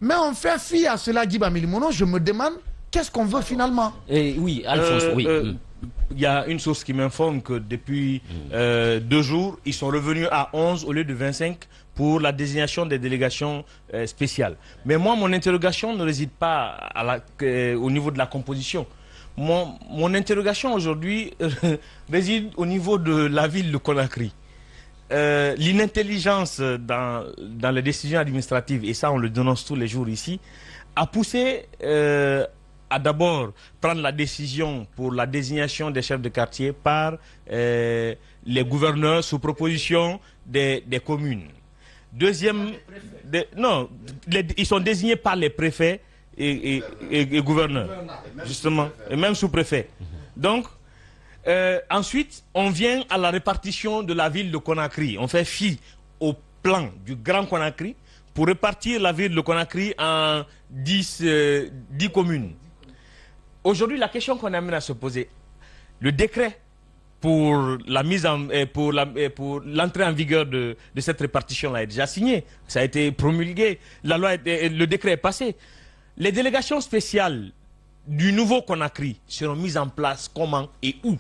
mais on fait fi à cela, Guiba Milimono. Je me demande, qu'est-ce qu'on veut finalement? Oui, Alphonse, oui. Il y a une source qui m'informe que depuis 2 jours, ils sont revenus à 11 au lieu de 25 pour la désignation des délégations spéciales. Mais moi, mon interrogation ne réside pas au niveau de la composition. Mon interrogation aujourd'hui réside au niveau de la ville de Conakry. L'inintelligence dans les décisions administratives, et ça on le dénonce tous les jours ici, a poussé à d'abord prendre la décision pour la désignation des chefs de quartier par les gouverneurs sous proposition des communes. Deuxième, ils sont désignés par les préfets et gouverneurs, justement, et même sous-préfets. Donc, ensuite, on vient à la répartition de la ville de Conakry. On fait fi au plan du Grand Conakry pour répartir la ville de Conakry en 10 communes. Aujourd'hui, la question qu'on amène à se poser, le décret pour la mise en, pour l'entrée en vigueur de cette répartition-là est déjà signé. Ça a été promulgué. La loi, le décret est passé. Les délégations spéciales du nouveau Conakry seront mises en place comment et où?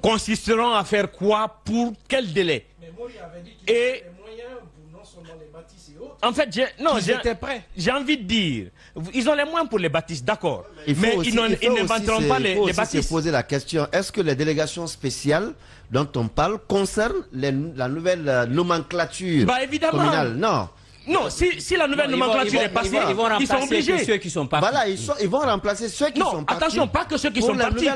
Consisteront à faire quoi? Pour quel délai? Mais moi, j'avais dit qu'il y avait des moyens pour non seulement les bâtisses et autres. En fait, j'ai envie de dire, ils ont les moyens pour les bâtisses, d'accord. Mais ils n'inventeront pas les bâtisses. Il faut se poser la question, est-ce que les délégations spéciales dont on parle concernent la nouvelle nomenclature communale? Non. Non, si la nouvelle nomenclature est passée, ils sont obligés. Ceux qui sont partis. Voilà, ils vont remplacer ceux qui sont partis. Attention, pas que ceux qui sont partis.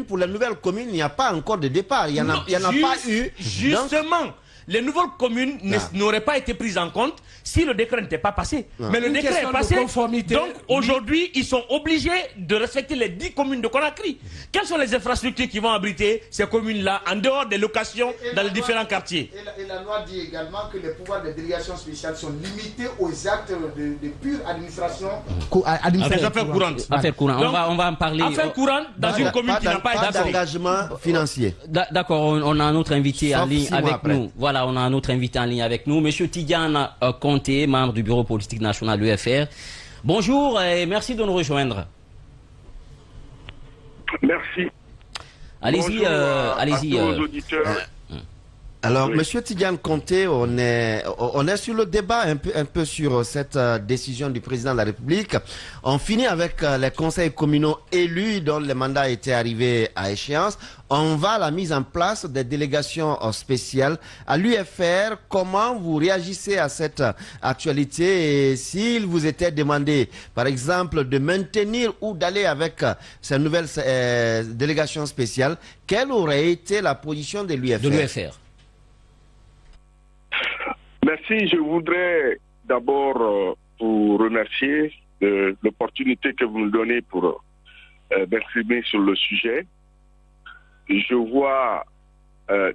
Pour les nouvelles communes, il n'y a pas encore de départ. Il n'y en a pas eu. Justement, les nouvelles communes n'auraient pas été prises en compte si le décret n'était pas passé. Mais le décret est passé. Donc aujourd'hui, ils sont obligés de respecter les 10 communes de Conakry. Quelles sont les infrastructures qui vont abriter ces communes-là en dehors des locations dans les différents quartiers? Et la loi dit également que les pouvoirs des délégations spéciales sont limités aux actes de pure administration. Des affaires courantes. Affaires courantes. On va en parler. Affaires courantes dans une commune qui n'a pas d'engagement financier. D'accord, on a un autre invité en ligne avec nous. Voilà, on a un autre invité en ligne avec nous. Monsieur Tidiane Conté, membre du bureau politique national UFR. Bonjour et merci de nous rejoindre. Merci. Allez-y, allez-y. Alors, Monsieur Tidiane Conté, on est sur le débat un peu sur cette décision du président de la République. On finit avec les conseils communaux élus dont les mandats étaient arrivés à échéance. On va à la mise en place des délégations spéciales à l'UFR. Comment vous réagissez à cette actualité et s'il vous était demandé, par exemple, de maintenir ou d'aller avec ces nouvelles délégations spéciales, quelle aurait été la position de l'UFR? Merci. Je voudrais d'abord vous remercier de l'opportunité que vous me donnez pour m'exprimer sur le sujet. Je vois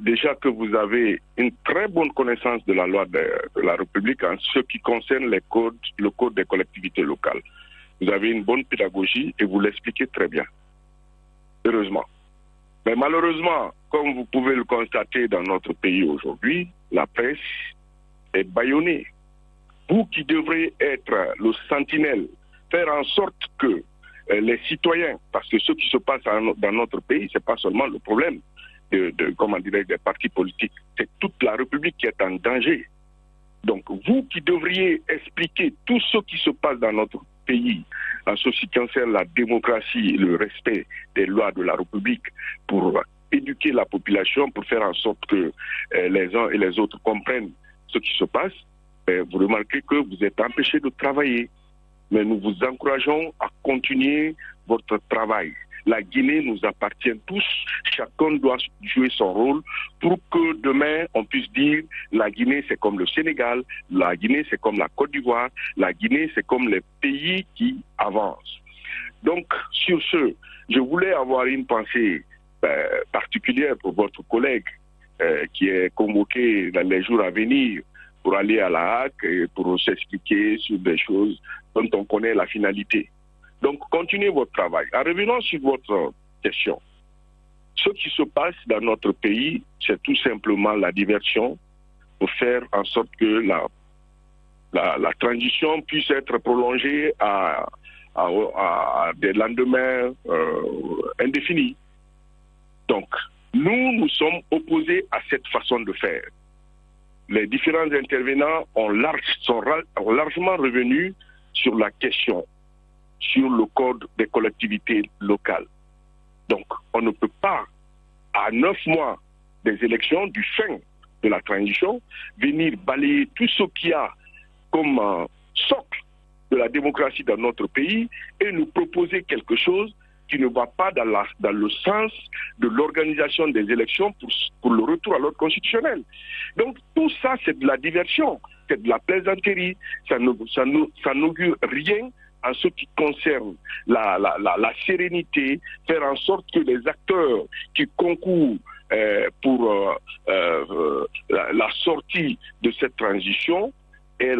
déjà que vous avez une très bonne connaissance de la loi de la République en ce qui concerne le code des collectivités locales. Vous avez une bonne pédagogie et vous l'expliquez très bien. Heureusement. Mais malheureusement, comme vous pouvez le constater dans notre pays aujourd'hui, la presse est bâillonnée. Vous qui devrez être le sentinelle, faire en sorte que les citoyens, parce que ce qui se passe dans notre pays, ce n'est pas seulement le problème des partis politiques, c'est toute la République qui est en danger. Donc vous qui devriez expliquer tout ce qui se passe dans notre pays, en ce qui concerne la démocratie, le respect des lois de la République, pour éduquer la population, pour faire en sorte que les uns et les autres comprennent ce qui se passe, vous remarquez que vous êtes empêchés de travailler. Mais nous vous encourageons à continuer votre travail. La Guinée nous appartient tous. Chacun doit jouer son rôle pour que demain on puisse dire la Guinée c'est comme le Sénégal, la Guinée c'est comme la Côte d'Ivoire, la Guinée c'est comme les pays qui avancent. Donc sur ce, je voulais avoir une pensée particulière pour votre collègue qui est convoqué dans les jours à venir pour aller à la HAC et pour s'expliquer sur des choses dont on connaît la finalité. Donc, continuez votre travail. En revenant sur votre question, ce qui se passe dans notre pays, c'est tout simplement la diversion pour faire en sorte que la transition puisse être prolongée à des lendemains indéfinis. Donc, nous sommes opposés à cette façon de faire. Les différents intervenants sont largement revenus sur la question, sur le code des collectivités locales. Donc, on ne peut pas, à 9 mois des élections, du fin de la transition, venir balayer tout ce qu'il y a comme socle de la démocratie dans notre pays et nous proposer quelque chose qui ne va pas dans le sens de l'organisation des élections pour le retour à l'ordre constitutionnel. Donc tout ça, c'est de la diversion, c'est de la plaisanterie, ça n'augure rien en ce qui concerne la sérénité, faire en sorte que les acteurs qui concourent pour la sortie de cette transition aient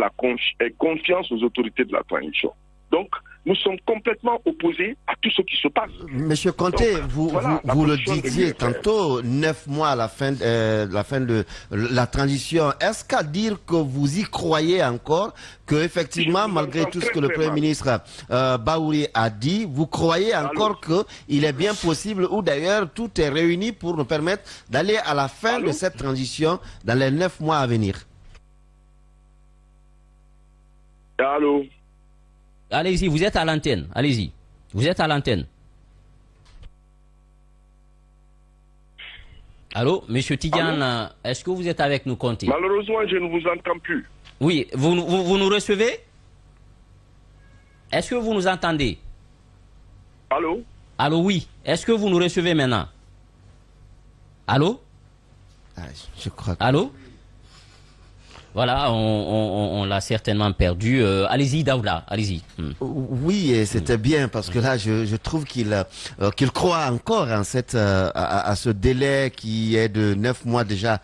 confiance aux autorités de la transition. Donc, nous sommes complètement opposés à tout ce qui se passe. Monsieur Conté, vous le disiez tantôt, 9 mois à la fin de la transition. Est-ce qu'à dire que vous y croyez encore, qu'effectivement, malgré tout ce que le Premier ministre Baouri a dit, vous croyez encore qu'il est bien possible, ou d'ailleurs tout est réuni pour nous permettre d'aller à la fin de cette transition dans les 9 mois à venir? Allô? Allez-y, vous êtes à l'antenne. Allez-y. Vous êtes à l'antenne. Allô, Monsieur Tidiane, est-ce que vous êtes avec nous, Conté? Malheureusement, je ne vous entends plus. Oui, vous nous recevez? Est-ce que vous nous entendez? Allô? Allô, oui. Est-ce que vous nous recevez maintenant? Allô? Je crois que... Allô? Voilà, on l'a certainement perdu. Allez-y, Daouda, allez-y. Oui, c'était bien parce que là, je trouve qu'il croit encore en à ce délai qui est de 9 mois déjà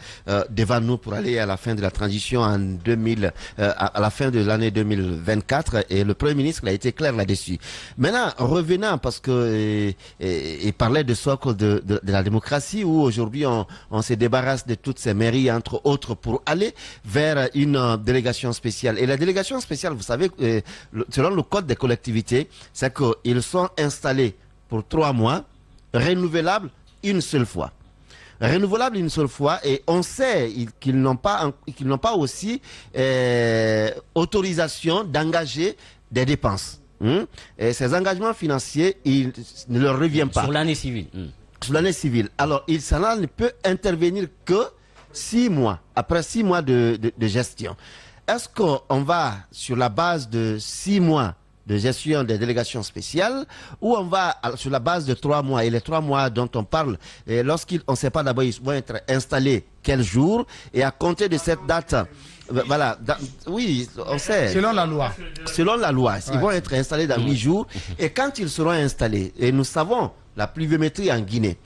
devant nous pour aller à la fin de la transition à la fin de l'année 2024. Et le Premier ministre a été clair là-dessus. Maintenant, revenant parce que il parlait de socle de la démocratie où aujourd'hui on se débarrasse de toutes ces mairies entre autres pour aller vers une délégation spéciale. Et la délégation spéciale, vous savez, selon le code des collectivités, c'est qu'ils sont installés pour 3 mois, renouvelables une seule fois. Renouvelables une seule fois, et on sait qu'ils n'ont pas aussi autorisation d'engager des dépenses. Et ces engagements financiers, ils ne leur reviennent pas. Sur l'année civile. Sur l'année civile. Alors, cela ne peut intervenir que 6 mois, après 6 mois de gestion. Est-ce qu'on va sur la base de 6 mois de gestion des délégations spéciales ou on va sur la base de 3 mois? Et les 3 mois dont on parle, lorsqu'on ne sait pas d'abord, ils vont être installés quel jour et à compter de cette date, voilà, oui, on sait. Selon la loi. Selon la loi, ils vont être installés dans 8 jours et quand ils seront installés, et nous savons la pluviométrie en Guinée,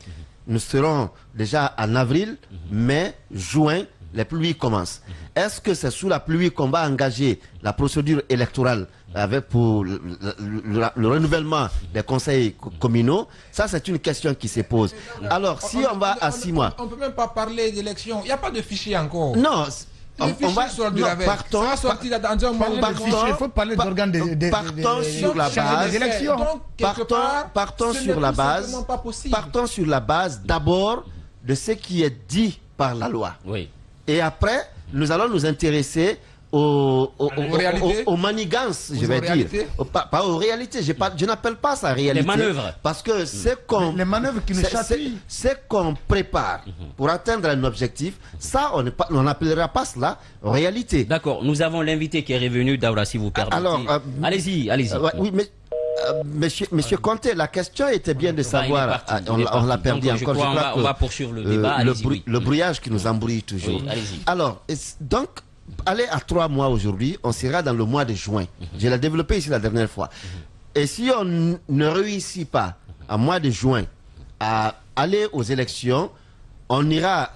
nous serons déjà en avril, mai, juin, les pluies commencent. Est-ce que c'est sous la pluie qu'on va engager la procédure électorale pour le renouvellement des conseils communaux? Ça, c'est une question qui se pose. Alors, si on va à 6 mois... On ne peut même pas parler d'élection. Il n'y a pas de fichier encore. Non. Il faut parler d'organes de partons sur la base. Partons sur la base d'abord de ce qui est dit par la loi. Oui. Et après, nous allons nous intéresser aux manigances, je vais dire. Pas aux réalités. Je n'appelle pas ça réalité. Les manœuvres. Parce que les manœuvres qui nous chatouillent. C'est qu'on prépare pour atteindre un objectif. Ça, on n'appellera pas cela réalité. D'accord. Nous avons l'invité qui est revenu, Daouda, si vous permettez. Alors, allez-y. Oui, mais... Monsieur Conté, la question était bien de savoir, on l'a perdu encore. On va poursuivre le débat. Le brouillage qui nous embrouille toujours. Oui, allez-y. Alors, donc, aller à 3 mois aujourd'hui, on sera dans le mois de juin. Je l'ai développé ici la dernière fois. Et si on ne réussit pas, en mois de juin, à aller aux élections, on ira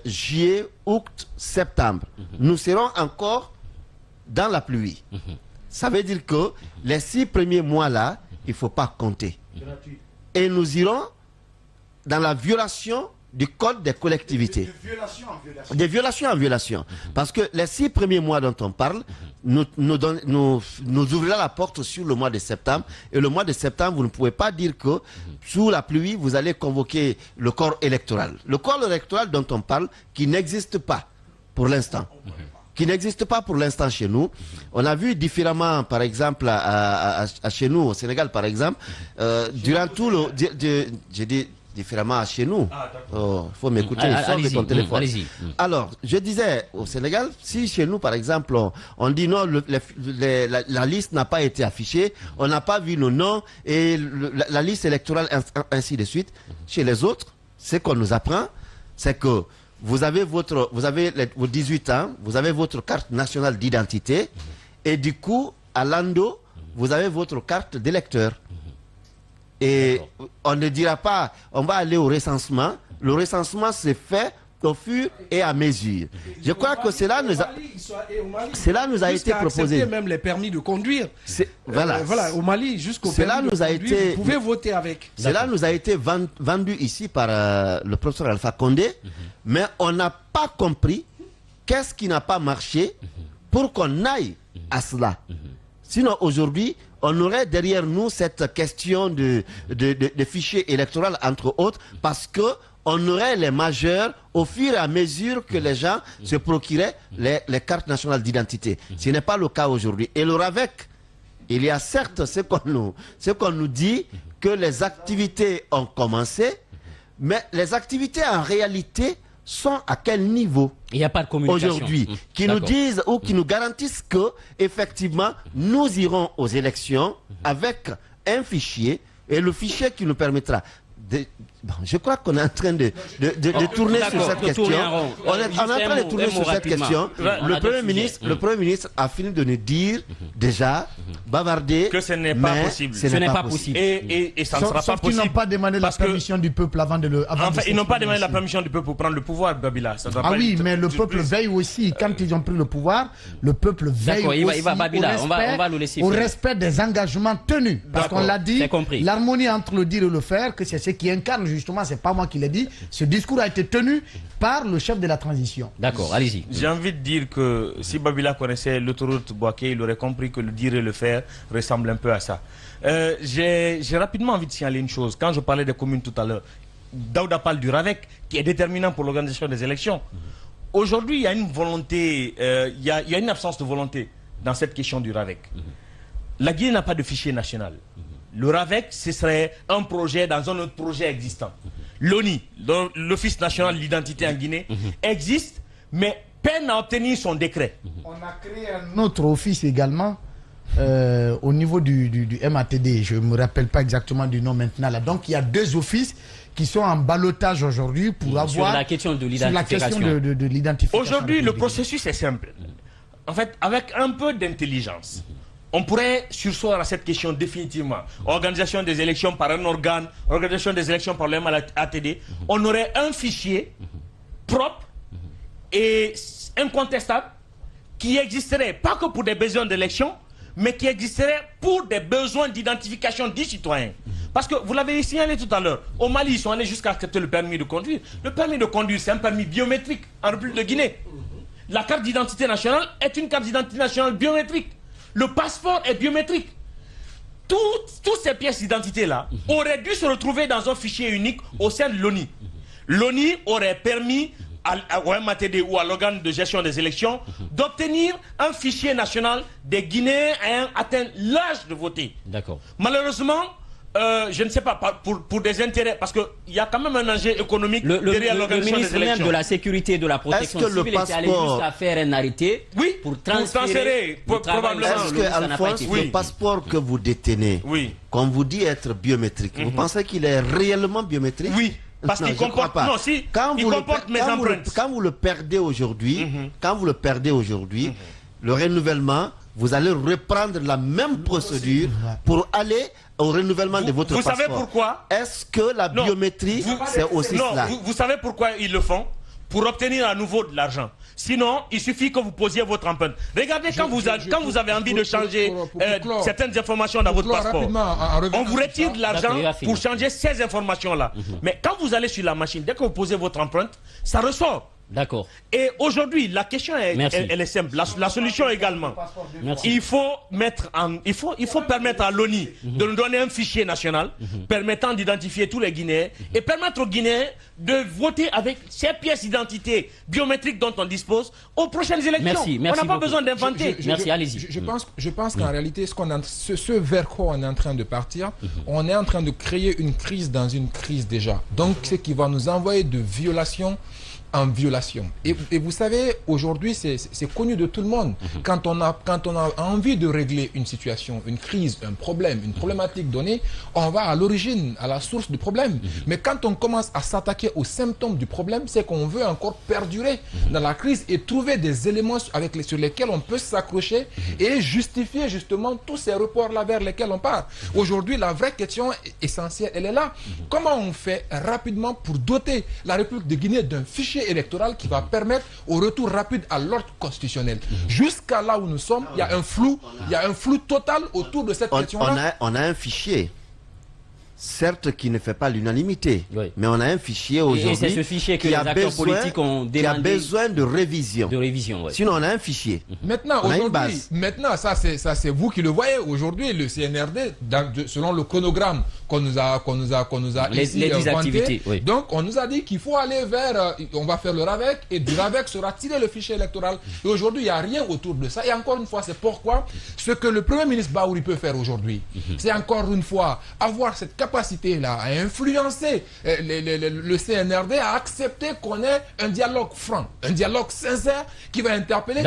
juillet, août, septembre. Nous serons encore dans la pluie. Ça veut dire que les 6 premiers mois-là, il ne faut pas compter. Et nous irons dans la violation du code des collectivités. De violation en violation. Parce que les 6 premiers mois dont on parle, nous ouvrira la porte sur le mois de septembre. Et le mois de septembre, vous ne pouvez pas dire que sous la pluie, vous allez convoquer le corps électoral. Le corps électoral dont on parle, qui n'existe pas pour l'instant. Qui n'existe pas pour l'instant chez nous. On a vu différemment, par exemple, chez nous, au Sénégal, par exemple, durant tout différemment chez nous. Il faut m'écouter, sors de ton téléphone. Alors, je disais, au Sénégal, si chez nous, par exemple, on dit non, la liste n'a pas été affichée, on n'a pas vu nos noms, et la liste électorale, ainsi de suite, chez les autres, ce qu'on nous apprend, c'est que vous avez vos 18 ans, vous avez votre carte nationale d'identité, et du coup, à l'Ando, vous avez votre carte d'électeur. Et on ne dira pas, on va aller au recensement. Le recensement se fait au fur et à mesure. Je crois que cela nous a été proposé. Même les permis de conduire. Voilà, au Mali, jusqu'au permis de conduire, vous pouvez voter avec. Cela nous a été vendu ici par le professeur Alpha Condé, mais on n'a pas compris qu'est-ce qui n'a pas marché pour qu'on aille à cela. Sinon, aujourd'hui, on aurait derrière nous cette question de fichier électoral, entre autres, parce qu'on aurait les majeurs au fur et à mesure que les gens se procuraient les cartes nationales d'identité. Ce n'est pas le cas aujourd'hui. Et le RAVEC, il y a certes ce qu'on nous dit, que les activités ont commencé, mais les activités en réalité sont à quel niveau? Il n'y a pas de communication aujourd'hui, qui nous disent ou qui nous garantissent que effectivement nous irons aux élections avec un fichier, et le fichier qui nous permettra de... Bon, je crois qu'on est en train de tourner sur cette question. On est en train de tourner sur cette question. Le Premier ministre a fini de nous dire déjà, bavarder, que ce n'est pas possible. Ce n'est pas possible. Et ça ne sera pas possible. Ils n'ont pas demandé la permission du peuple avant de le. En fait, ils n'ont pas demandé la permission du peuple pour prendre le pouvoir, Babila. Oui, mais le peuple veille aussi. Quand ils ont pris le pouvoir, le peuple veille aussi au respect des engagements tenus. Parce qu'on l'a dit, l'harmonie entre le dire et le faire, que c'est ce qui incarne justement, c'est pas moi qui l'ai dit, ce discours a été tenu par le chef de la transition. D'accord, allez-y. J'ai envie de dire que si Babila connaissait l'autoroute Bouaké, il aurait compris que le dire et le faire ressemble un peu à ça. J'ai rapidement envie de signaler une chose. Quand je parlais des communes tout à l'heure, Daouda parle du RAVEC, qui est déterminant pour l'organisation des élections. Aujourd'hui, il y a une volonté, il y a une absence de volonté dans cette question du RAVEC. La Guinée n'a pas de fichier national. Le RAVEC, ce serait un projet dans un autre projet existant. L'ONI, l'Office national de l'identité en Guinée, existe, mais peine à obtenir son décret. On a créé un autre office également au niveau du MATD. Je ne me rappelle pas exactement du nom maintenant. Là. Donc, il y a deux offices qui sont en ballottage aujourd'hui pour avoir... Sur la question de l'identification. Aujourd'hui, le processus est simple. En fait, avec un peu d'intelligence, on pourrait surseoir à cette question définitivement. Organisation des élections par un organe, organisation des élections par le MATD. On aurait un fichier propre et incontestable qui existerait pas que pour des besoins d'élection, mais qui existerait pour des besoins d'identification des citoyens. Parce que vous l'avez signalé tout à l'heure, au Mali, ils sont allés jusqu'à accepter le permis de conduire. Le permis de conduire, c'est un permis biométrique en République de Guinée. La carte d'identité nationale est une carte d'identité nationale biométrique. Le passeport est biométrique. Toutes ces pièces d'identité-là auraient dû se retrouver dans un fichier unique au sein de l'ONI. L'ONI aurait permis au MATD ou à l'organe de gestion des élections d'obtenir un fichier national des Guinéens ayant atteint l'âge de voter. D'accord. Malheureusement, je ne sais pas, pour des intérêts, parce qu'il y a quand même un enjeu économique derrière l'organisation des élections. Le ministre de la Sécurité et de la Protection civile était allé jusqu'à faire un arrêté pour transférer probablement. Est-ce que, Alphonse, le passeport que vous détenez, qu'on vous dit être biométrique, vous pensez qu'il est réellement biométrique? Oui. Parce qu'il comporte, non, si, il comporte mes empreintes. Quand vous le perdez aujourd'hui, le renouvellement, vous allez reprendre la même procédure pour aller au renouvellement de votre passeport. Vous savez pourquoi? Est-ce que la biométrie, c'est aussi cela? Vous savez pourquoi ils le font? Pour obtenir à nouveau de l'argent. Sinon, il suffit que vous posiez votre empreinte. Regardez, quand vous avez envie de changer certaines informations dans votre passeport, on vous retire de l'argent pour changer ces informations-là. Mais quand vous allez sur la machine, dès que vous posez votre empreinte, ça ressort. D'accord. Et aujourd'hui, la question elle est simple. La solution également. Il faut permettre à l'ONU de nous donner un fichier national permettant d'identifier tous les Guinéens et permettre aux Guinéens de voter avec ces pièces d'identité biométriques dont on dispose aux prochaines élections. Merci on n'a pas besoin d'inventer. Merci, allez-y. Je pense qu'en réalité, ce vers quoi on est en train de partir, on est en train de créer une crise dans une crise déjà. Donc, ce qui va nous envoyer de violation en violation. Et vous savez, aujourd'hui, c'est connu de tout le monde. Quand on a envie de régler une situation, une crise, un problème, une problématique donnée, on va à l'origine, à la source du problème. Mais quand on commence à s'attaquer aux symptômes du problème, c'est qu'on veut encore perdurer dans la crise et trouver des éléments sur lesquels on peut s'accrocher et justifier justement tous ces reports-là vers lesquels on part. Aujourd'hui, la vraie question essentielle, elle est là. Comment on fait rapidement pour doter la République de Guinée d'un fichier électoral qui va permettre au retour rapide à l'ordre constitutionnel. Jusqu'à là où nous sommes, il y a un flou total autour de cette question-là. On a un fichier, certes qui ne fait pas l'unanimité, mais on a un fichier aujourd'hui. Et c'est ce fichier que les acteurs politiques ont demandé. Qui a besoin de révision. Sinon, on a un fichier. Maintenant, ça c'est vous qui le voyez. Aujourd'hui, le CNRD, selon le chronogramme qu'on nous a ici activités, donc on nous a dit qu'il faut aller vers, on va faire le RAVEC, et du RAVEC sera tiré le fichier électoral. Et aujourd'hui, il n'y a rien autour de ça. Et encore une fois, c'est pourquoi ce que le Premier ministre Bahouri peut faire aujourd'hui, c'est encore une fois avoir cette capacité-là à influencer le CNRD à accepter qu'on ait un dialogue franc, un dialogue sincère qui va interpeller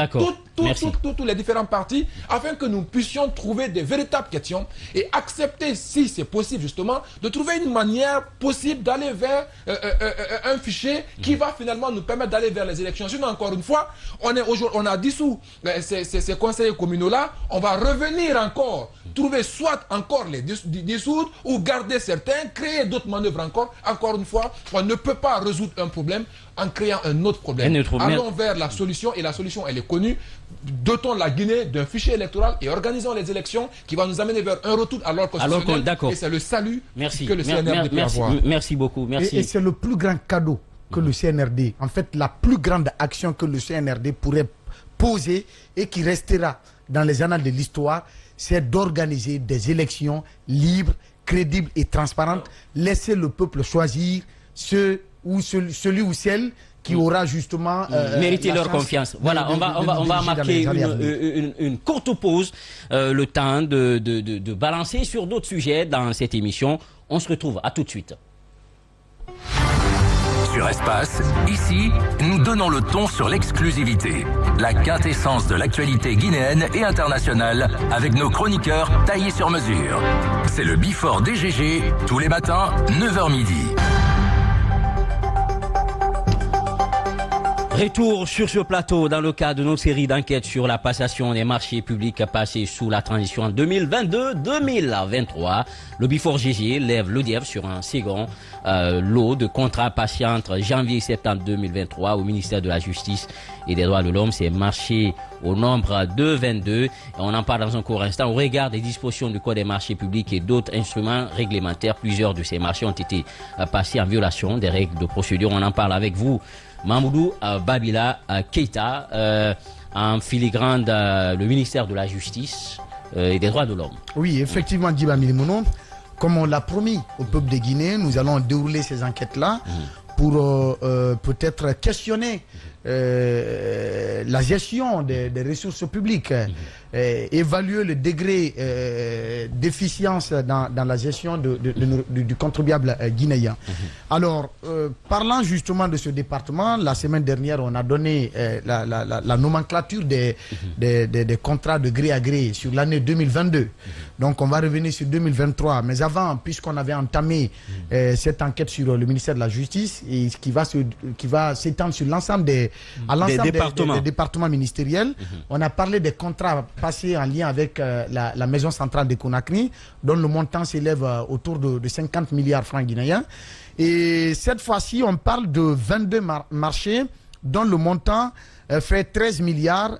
tous les différents partis afin que nous puissions trouver des véritables questions et accepter, si c'est possible justement, de trouver une manière possible d'aller vers un fichier qui va finalement nous permettre d'aller vers les élections. Sinon, encore une fois, on a dissous ces conseillers communaux-là, on va revenir encore, trouver soit encore les dissoudre ou garder certains, créer d'autres manœuvres encore une fois, on ne peut pas résoudre un problème en créant un autre problème. Allons vers la solution, et la solution, elle est connue. Dotons la Guinée d'un fichier électoral et organisons les élections qui va nous amener vers un retour à l'ordre constitutionnel. Et c'est le salut que le CNRD peut avoir. Merci beaucoup. Merci. Et c'est le plus grand cadeau que le CNRD, en fait, la plus grande action que le CNRD pourrait poser et qui restera dans les annales de l'histoire, c'est d'organiser des élections libres, crédibles et transparentes. Laisser le peuple choisir celui ou celle qui aura justement mérité leur confiance. Voilà, on va marquer une courte pause, le temps de balancer sur d'autres sujets dans cette émission. On se retrouve, à tout de suite. Sur Espace, ici, nous donnons le ton sur l'exclusivité, la quintessence de l'actualité guinéenne et internationale avec nos chroniqueurs taillés sur mesure. C'est le Before DGG, tous les matins, 9h midi. Retour sur ce plateau dans le cadre de notre série d'enquêtes sur la passation des marchés publics passés sous la transition en 2022-2023. Le Before GG lève le lièvre sur un second lot de contrats passés entre janvier et septembre 2023 au ministère de la Justice et des Droits de l'Homme. C'est marché au nombre de 22. Et on en parle dans un court instant. Au regard des dispositions du Code des marchés publics et d'autres instruments réglementaires, plusieurs de ces marchés ont été passés en violation des règles de procédure. On en parle avec vous, Mamoudou Babila Keïta, en filigrane le ministère de la Justice et des Droits de l'Homme. Oui, effectivement, Djiba Milimono, comme on l'a promis au peuple de Guinée, nous allons dérouler ces enquêtes-là pour peut-être questionner la gestion des ressources publiques, évaluer le degré d'efficience dans la gestion du contribuable guinéen. Alors, parlant justement de ce département, la semaine dernière, on a donné la nomenclature des contrats de gré à gré sur l'année 2022. Donc, on va revenir sur 2023. Mais avant, puisqu'on avait entamé cette enquête sur le ministère de la Justice, et qui va s'étendre sur l'ensemble des départements ministériels, on a parlé des contrats passés en lien avec la maison centrale de Conakry, dont le montant s'élève autour de 50 milliards francs guinéens. Et cette fois-ci, on parle de 22 marchés dont le montant fait 13 milliards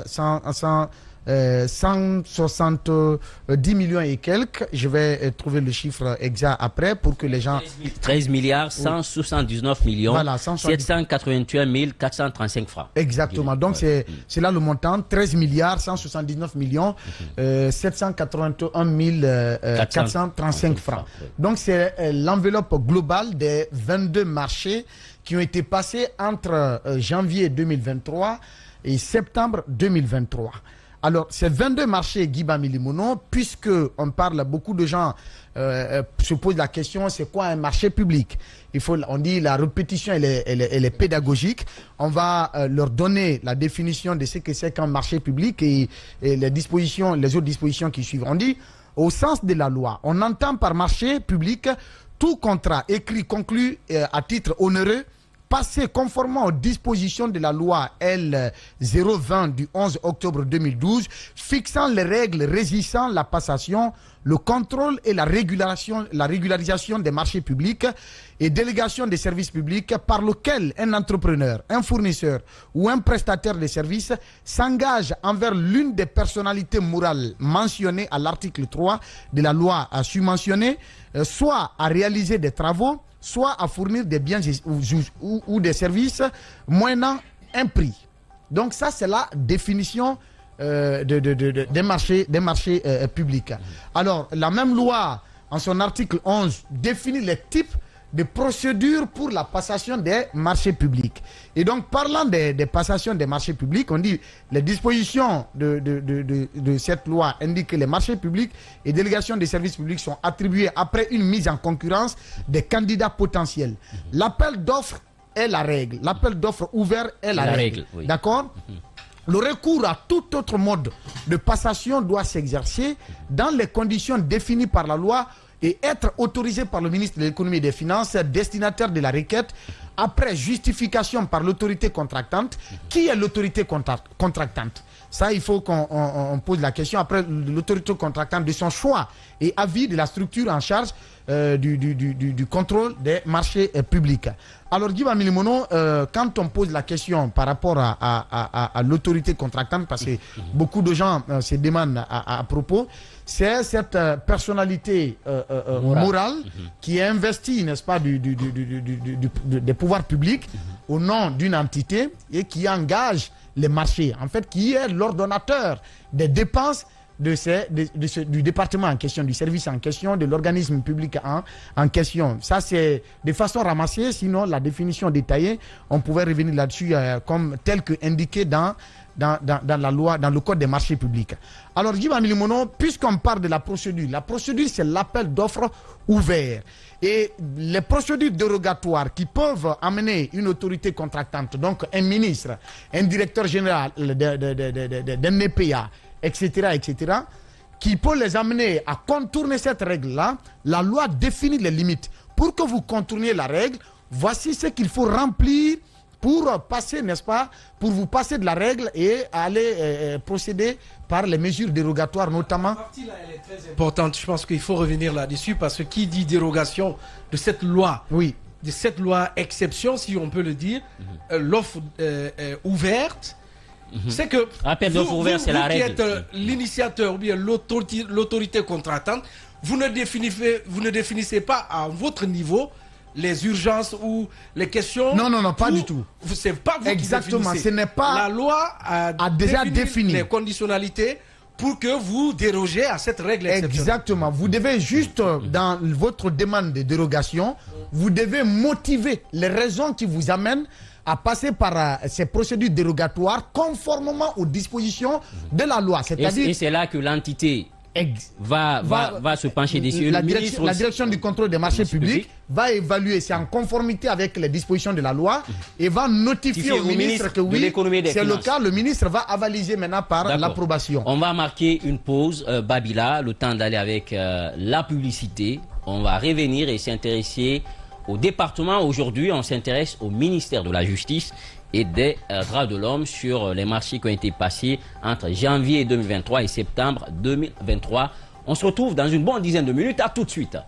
100 170 millions et quelques. Je vais trouver le chiffre exact après pour que les gens... 13 milliards 179 millions voilà, 781 435 francs. Exactement. Donc c'est là le montant. 13 milliards 179 millions 781 435 francs. Donc c'est l'enveloppe globale des 22 marchés qui ont été passés entre janvier 2023 et septembre 2023. Alors, ces 22 marchés, Guy Bamilimono, puisque on parle, beaucoup de gens se posent la question, c'est quoi un marché public? On dit la répétition, elle est pédagogique. On va leur donner la définition de ce que c'est qu'un marché public et les autres dispositions qui suivent. On dit, au sens de la loi, on entend par marché public tout contrat écrit, conclu à titre onéreux, passé conformément aux dispositions de la loi L 020 du 11 octobre 2012, fixant les règles régissant la passation, le contrôle et la régularisation des marchés publics et délégation des services publics par lequel un entrepreneur, un fournisseur ou un prestataire de services s'engage envers l'une des personnalités morales mentionnées à l'article 3 de la loi subventionnée, soit à réaliser des travaux, soit à fournir des biens ou des services moyennant un prix. Donc ça, c'est la définition des marchés publics. Alors, la même loi, en son article 11, définit les types de procédures pour la passation des marchés publics. Et donc, parlant des passations des marchés publics, on dit les dispositions de cette loi indiquent que les marchés publics et délégations des services publics sont attribués après une mise en concurrence des candidats potentiels. L'appel d'offres est la règle. L'appel d'offres ouvert est la règle. Oui. D'accord ? Le recours à tout autre mode de passation doit s'exercer dans les conditions définies par la loi et être autorisé par le ministre de l'économie et des finances, destinataire de la requête, après justification par l'autorité contractante. Qui est l'autorité contractante? Ça, il faut qu'on pose la question après l'autorité contractante de son choix et avis de la structure en charge du contrôle des marchés publics. Alors, Guy Bamilimono, quand on pose la question par rapport à l'autorité contractante, parce que beaucoup de gens se demandent à propos, c'est cette personnalité morale qui est investie, n'est-ce pas, des pouvoirs publics au nom d'une entité et qui engage les marchés, en fait, qui est l'ordonnateur des dépenses du département en question, du service en question, de l'organisme public en question. Ça, c'est de façon ramassée, sinon la définition détaillée, on pouvait revenir là-dessus comme tel que indiqué dans la loi, dans le code des marchés publics. Alors, Guy Bamilimono, puisqu'on parle de la procédure c'est l'appel d'offres ouvert. Et les procédures dérogatoires qui peuvent amener une autorité contractante, donc un ministre, un directeur général d'un EPA, etc., qui peut les amener à contourner cette règle-là, la loi définit les limites. Pour que vous contourniez la règle, voici ce qu'il faut remplir pour passer, n'est-ce pas, pour vous passer de la règle et aller procéder par les mesures dérogatoires, notamment. Cette partie-là, elle est très importante. Je pense qu'il faut revenir là-dessus parce que qui dit dérogation de cette loi, de cette loi exception, si on peut le dire, l'offre ouverte, c'est que vous qui êtes l'initiateur ou bien l'autorité contractante, vous ne définissez pas à votre niveau les urgences ou les questions. Non, pas du tout. C'est pas vous exactement, qui définissez. Ce n'est pas. La loi a déjà défini les conditionnalités pour que vous dérogez à cette règle exceptionnelle. Exactement. Vous devez juste, dans votre demande de dérogation, vous devez motiver les raisons qui vous amènent à passer par ces procédures dérogatoires conformément aux dispositions de la loi. Et c'est là que l'entité va se pencher dessus. La direction du contrôle des marchés publics va évaluer, c'est en conformité avec les dispositions de la loi et va notifier au ministre que oui, c'est le cas. Le ministre va avaliser maintenant par l'approbation. On va marquer une pause, Babila, le temps d'aller avec la publicité. On va revenir et s'intéresser au département. Aujourd'hui, on s'intéresse au ministère de la Justice et des droits de l'homme sur les marchés qui ont été passés entre janvier 2023 et septembre 2023. On se retrouve dans une bonne dizaine de minutes. À tout de suite.